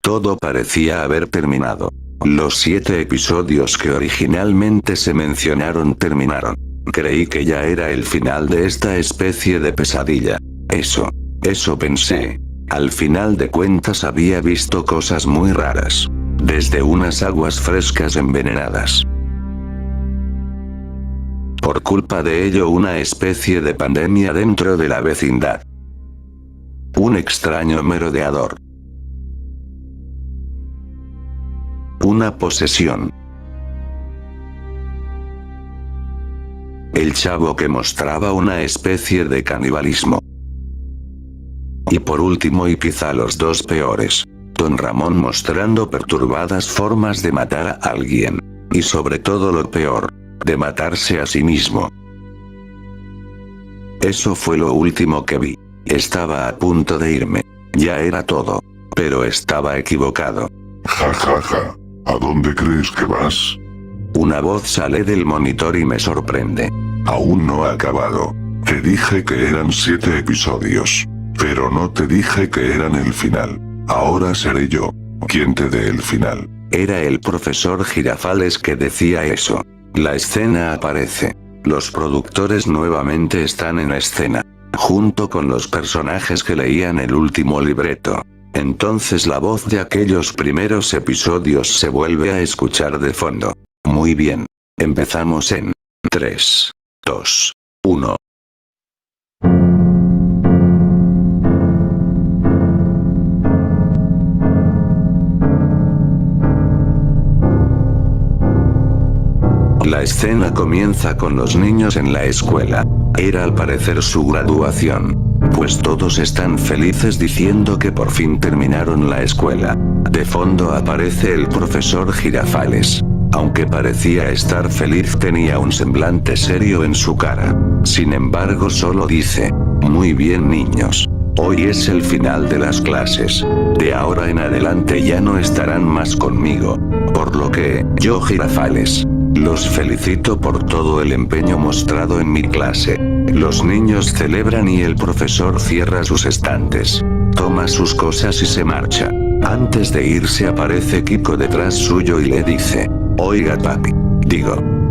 S2: Todo parecía haber terminado. Los 7 episodios que originalmente se mencionaron terminaron. Creí que ya era el final de esta especie de pesadilla. Eso pensé. Al final de cuentas había visto cosas muy raras. Desde unas aguas frescas envenenadas. Por culpa de ello, una especie de pandemia dentro de la vecindad. Un extraño merodeador. Una posesión. El chavo que mostraba una especie de canibalismo. Y por último, y quizá los dos peores, don Ramón mostrando perturbadas formas de matar a alguien. Y sobre todo lo peor, de matarse a sí mismo. Eso fue lo último que vi. Estaba a punto de irme. Ya era todo. Pero estaba equivocado.
S3: Ja ja ja. ¿A dónde crees que vas?
S2: Una voz sale del monitor y me sorprende.
S3: Aún no ha acabado. Te dije que eran 7 episodios. Pero no te dije que eran el final. Ahora seré yo quien te dé el final.
S2: Era el profesor Girafales que decía eso. La escena aparece. Los productores nuevamente están en escena. Junto con los personajes que leían el último libreto. Entonces la voz de aquellos primeros episodios se vuelve a escuchar de fondo. Muy bien. Empezamos en 3, 2, 1. La escena comienza con los niños en la escuela. Era al parecer su graduación. Pues todos están felices diciendo que por fin terminaron la escuela. De fondo aparece el profesor Girafales. Aunque parecía estar feliz, tenía un semblante serio en su cara. Sin embargo, solo dice: muy bien niños. Hoy es el final de las clases. De ahora en adelante ya no estarán más conmigo. Por lo que, yo Girafales, los felicito por todo el empeño mostrado en mi clase. Los niños celebran y el profesor cierra sus estantes. Toma sus cosas y se marcha. Antes de irse aparece Kiko detrás suyo y le dice: oiga papi.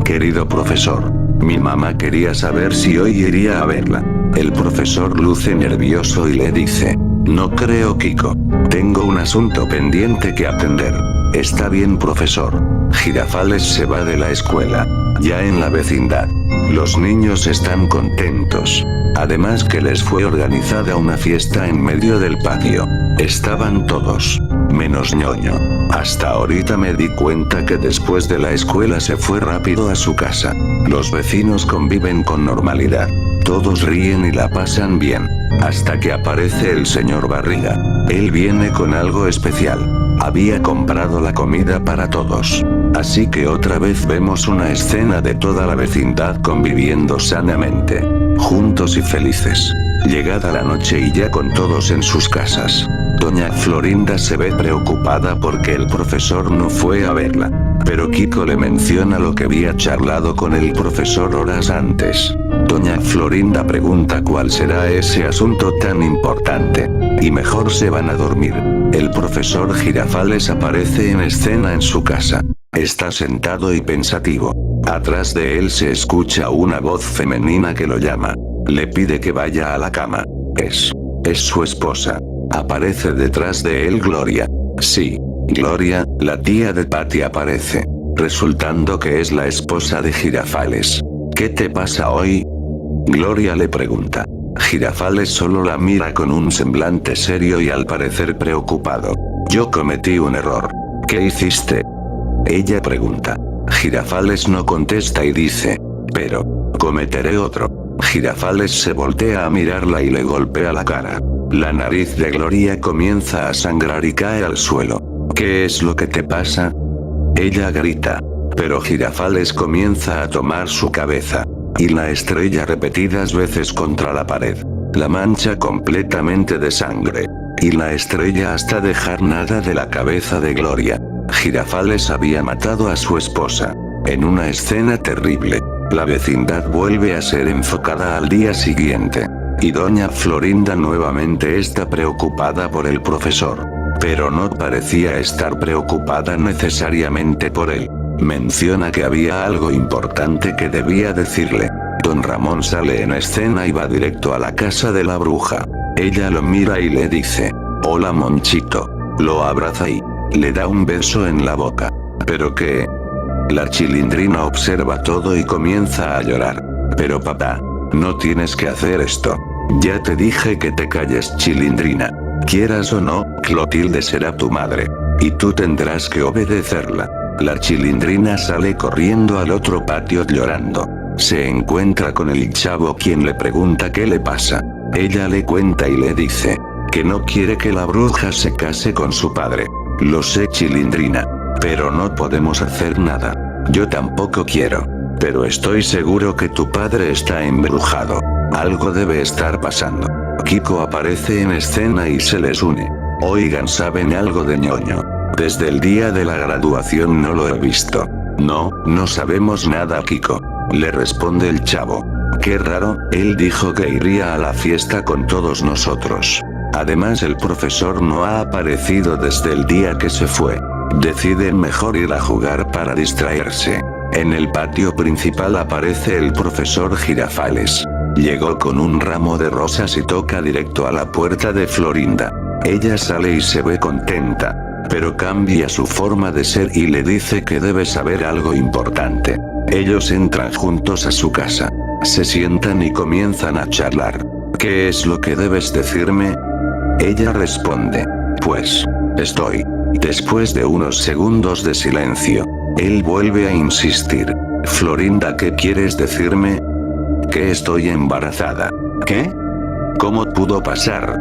S2: Querido profesor. Mi mamá quería saber si hoy iría a verla. El profesor luce nervioso y le dice: no creo, Kiko. Tengo un asunto pendiente que atender. Está bien, profesor. Girafales se va de la escuela. Ya en la vecindad. Los niños están contentos. Además que les fue organizada una fiesta en medio del patio. Estaban todos, menos ñoño. Hasta ahorita me di cuenta que después de la escuela se fue rápido a su casa. Los vecinos conviven con normalidad. Todos ríen y la pasan bien. Hasta que aparece el señor Barriga. Él viene con algo especial. Había comprado la comida para todos. Así que otra vez vemos una escena de toda la vecindad conviviendo sanamente, juntos y felices. Llegada la noche y ya con todos en sus casas, doña Florinda se ve preocupada porque el profesor no fue a verla. Pero Kiko le menciona lo que había charlado con el profesor horas antes. Doña Florinda pregunta cuál será ese asunto tan importante. Y mejor se van a dormir. El profesor Girafales aparece en escena en su casa. Está sentado y pensativo. Atrás de él se escucha una voz femenina que lo llama. Le pide que vaya a la cama. Es su esposa. Aparece detrás de él Gloria. Sí, Gloria, la tía de Patty aparece, resultando que es la esposa de Girafales. ¿Qué te pasa hoy? Gloria le pregunta. Girafales solo la mira con un semblante serio y al parecer preocupado. Yo cometí un error. ¿Qué hiciste? Ella pregunta. Girafales no contesta y dice, pero, cometeré otro. Girafales se voltea a mirarla y le golpea la cara. La nariz de Gloria comienza a sangrar y cae al suelo. ¿Qué es lo que te pasa? Ella grita. Pero Girafales comienza a tomar su cabeza. Y la estrella repetidas veces contra la pared. La mancha completamente de sangre. Y la estrella hasta dejar nada de la cabeza de Gloria. Girafales había matado a su esposa. En una escena terrible. La vecindad vuelve a ser enfocada al día siguiente. Y doña Florinda nuevamente está preocupada por el profesor. Pero no parecía estar preocupada necesariamente por él. Menciona que había algo importante que debía decirle. Don Ramón sale en escena y va directo a la casa de la bruja. Ella lo mira y le dice, hola Monchito. Lo abraza y le da un beso en la boca. ¿Pero qué? La Chilindrina observa todo y comienza a llorar. Pero papá, no tienes que hacer esto. Ya te dije que te calles, Chilindrina. Quieras o no, Clotilde será tu madre. Y tú tendrás que obedecerla. La Chilindrina sale corriendo al otro patio llorando. Se encuentra con el chavo quien le pregunta qué le pasa. Ella le cuenta y le dice que no quiere que la bruja se case con su padre. Lo sé, Chilindrina. Pero no podemos hacer nada. Yo tampoco quiero. Pero estoy seguro que tu padre está embrujado. Algo debe estar pasando. Kiko aparece en escena y se les une. Oigan, ¿saben algo de ñoño? Desde el día de la graduación no lo he visto. No sabemos nada, Kiko. Le responde el chavo. Qué raro, él dijo que iría a la fiesta con todos nosotros. Además el profesor no ha aparecido desde el día que se fue. Deciden mejor ir a jugar para distraerse. En el patio principal aparece el profesor Girafales. Llegó con un ramo de rosas y toca directo a la puerta de Florinda. Ella sale y se ve contenta. Pero cambia su forma de ser y le dice que debe saber algo importante. Ellos entran juntos a su casa. Se sientan y comienzan a charlar. ¿Qué es lo que debes decirme? Ella responde. Pues, estoy. Después de unos segundos de silencio, él vuelve a insistir. Florinda, ¿qué quieres decirme? Que estoy embarazada. ¿Qué? ¿Cómo pudo pasar?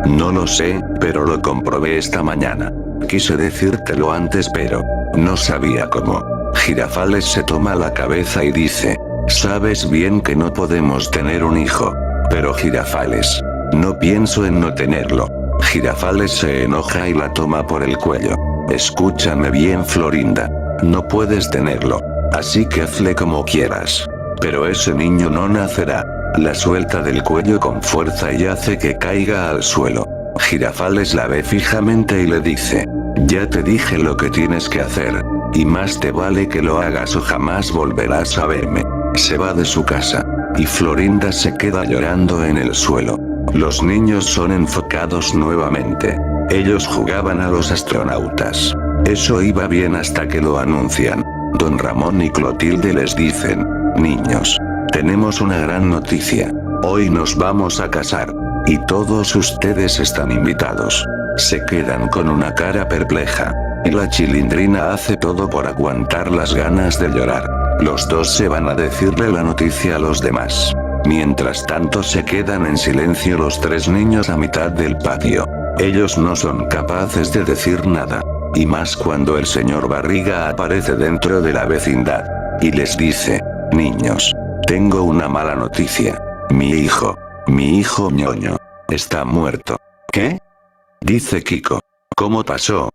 S2: No lo sé, pero lo comprobé esta mañana. Quise decírtelo antes pero no sabía cómo. Girafales se toma la cabeza y dice, sabes bien que no podemos tener un hijo. Pero Girafales, no pienso en no tenerlo. Girafales se enoja y la toma por el cuello. Escúchame bien, Florinda. No puedes tenerlo. Así que hazle como quieras. Pero ese niño no nacerá. La suelta del cuello con fuerza y hace que caiga al suelo. Girafales la ve fijamente y le dice, ya te dije lo que tienes que hacer. Y más te vale que lo hagas o jamás volverás a verme. Se va de su casa. Y Florinda se queda llorando en el suelo. Los niños son enfocados nuevamente. Ellos jugaban a los astronautas. Eso iba bien hasta que lo anuncian. Don Ramón y Clotilde les dicen, niños, tenemos una gran noticia. Hoy nos vamos a casar. Y todos ustedes están invitados. Se quedan con una cara perpleja. Y la Chilindrina hace todo por aguantar las ganas de llorar. Los dos se van a decirle la noticia a los demás. Mientras tanto se quedan en silencio los tres niños a mitad del patio. Ellos no son capaces de decir nada. Y más cuando el señor Barriga aparece dentro de la vecindad. Y les dice: niños, tengo una mala noticia. Mi hijo ñoño, está muerto. ¿Qué? Dice Kiko. ¿Cómo pasó?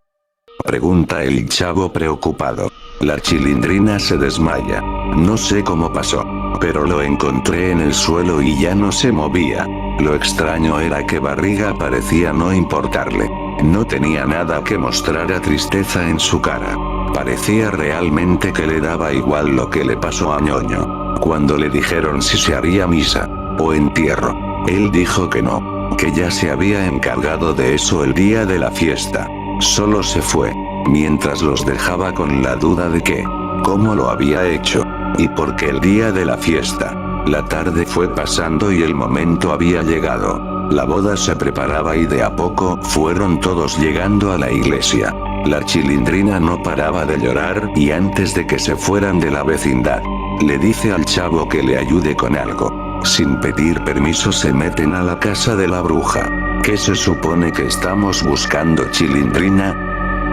S2: Pregunta el chavo preocupado. La Chilindrina se desmaya. No sé cómo pasó, pero lo encontré en el suelo y ya no se movía. Lo extraño era que Barriga parecía no importarle. No tenía nada que mostrara tristeza en su cara. Parecía realmente que le daba igual lo que le pasó a ñoño. Cuando le dijeron si se haría misa o entierro, él dijo que no, que ya se había encargado de eso el día de la fiesta. Solo se fue, mientras los dejaba con la duda de que, cómo lo había hecho, y porque el día de la fiesta. La tarde fue pasando y el momento había llegado. La boda se preparaba y de a poco fueron todos llegando a la iglesia. La Chilindrina no paraba de llorar y antes de que se fueran de la vecindad, le dice al chavo que le ayude con algo. Sin pedir permiso se meten a la casa de la bruja. ¿Qué se supone que estamos buscando, Chilindrina?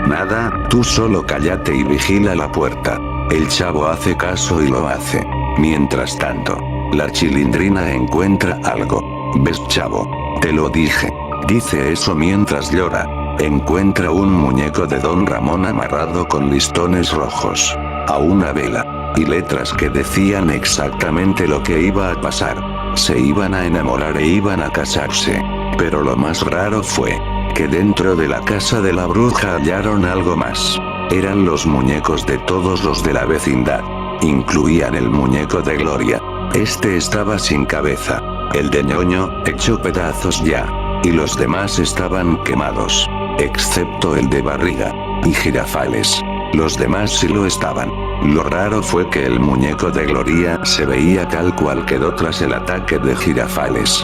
S2: Nada, tú solo cállate y vigila la puerta. El chavo hace caso y lo hace. Mientras tanto, la Chilindrina encuentra algo. ¿Ves, chavo? Te lo dije. Dice eso mientras llora. Encuentra un muñeco de Don Ramón amarrado con listones rojos a una vela, y letras que decían exactamente lo que iba a pasar. Se iban a enamorar e iban a casarse. Pero lo más raro fue que dentro de la casa de la bruja hallaron algo más. Eran los muñecos de todos los de la vecindad. Incluían el muñeco de Gloria. Este estaba sin cabeza. El de ñoño, hecho pedazos ya. Y los demás estaban quemados. Excepto el de Barriga y Girafales. Los demás sí lo estaban. Lo raro fue que el muñeco de Gloria se veía tal cual quedó tras el ataque de Girafales.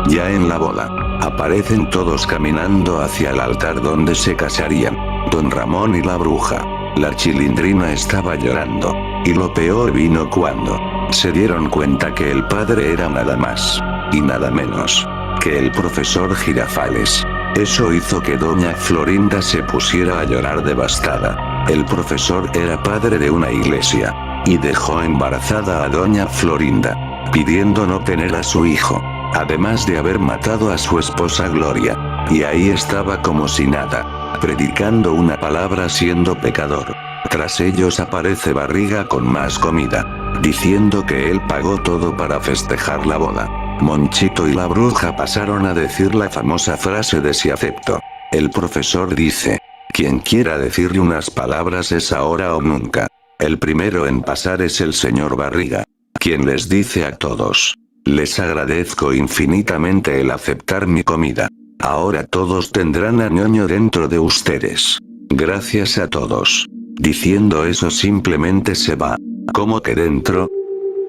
S2: Ya en la boda, aparecen todos caminando hacia el altar donde se casarían Don Ramón y la bruja. La Chilindrina estaba llorando. Y lo peor vino cuando se dieron cuenta que el padre era nada más y nada menos que el profesor Girafales. Eso hizo que doña Florinda se pusiera a llorar devastada. El profesor era padre de una iglesia y dejó embarazada a doña Florinda, pidiendo no tener a su hijo, además de haber matado a su esposa Gloria. Y ahí estaba como si nada, predicando una palabra siendo pecador. Tras ellos aparece Barriga con más comida, diciendo que él pagó todo para festejar la boda. Monchito y la bruja pasaron a decir la famosa frase de si acepto. El profesor dice: quien quiera decirle unas palabras es ahora o nunca. El primero en pasar es el señor Barriga, quien les dice a todos: les agradezco infinitamente el aceptar mi comida. Ahora todos tendrán a ñoño dentro de ustedes. Gracias a todos. Diciendo eso simplemente se va. ¿Cómo que dentro?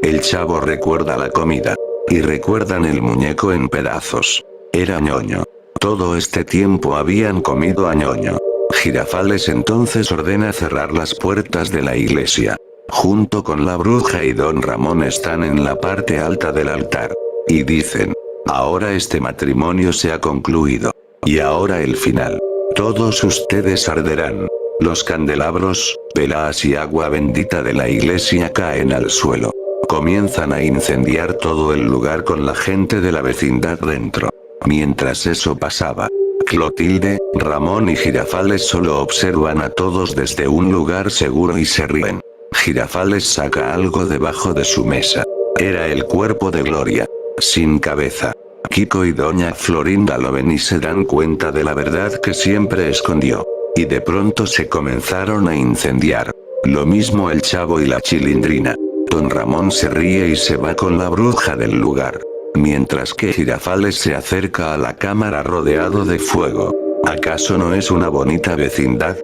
S2: El chavo recuerda la comida. Y recuerdan el muñeco en pedazos. Era ñoño. Todo este tiempo habían comido a ñoño. Girafales entonces ordena cerrar las puertas de la iglesia. Junto con la bruja y Don Ramón están en la parte alta del altar. Y dicen: ahora este matrimonio se ha concluido. Y ahora el final. Todos ustedes arderán. Los candelabros, velas y agua bendita de la iglesia caen al suelo. Comienzan a incendiar todo el lugar con la gente de la vecindad dentro. Mientras eso pasaba, Clotilde, Ramón y Girafales solo observan a todos desde un lugar seguro y se ríen. Girafales saca algo debajo de su mesa. Era el cuerpo de Gloria, sin cabeza. Kiko y doña Florinda lo ven y se dan cuenta de la verdad que siempre escondió. Y de pronto se comenzaron a incendiar. Lo mismo el chavo y la Chilindrina. Don Ramón se ríe y se va con la bruja del lugar. Mientras que Girafales se acerca a la cámara rodeado de fuego. ¿Acaso no es una bonita vecindad?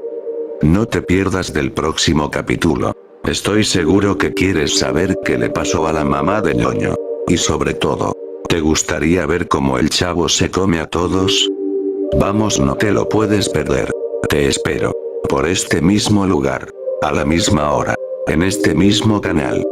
S2: No te pierdas del próximo capítulo. Estoy seguro que quieres saber qué le pasó a la mamá de ñoño. Y sobre todo, ¿te gustaría ver cómo el chavo se come a todos? Vamos, no te lo puedes perder. Te espero. Por este mismo lugar. A la misma hora. En este mismo canal.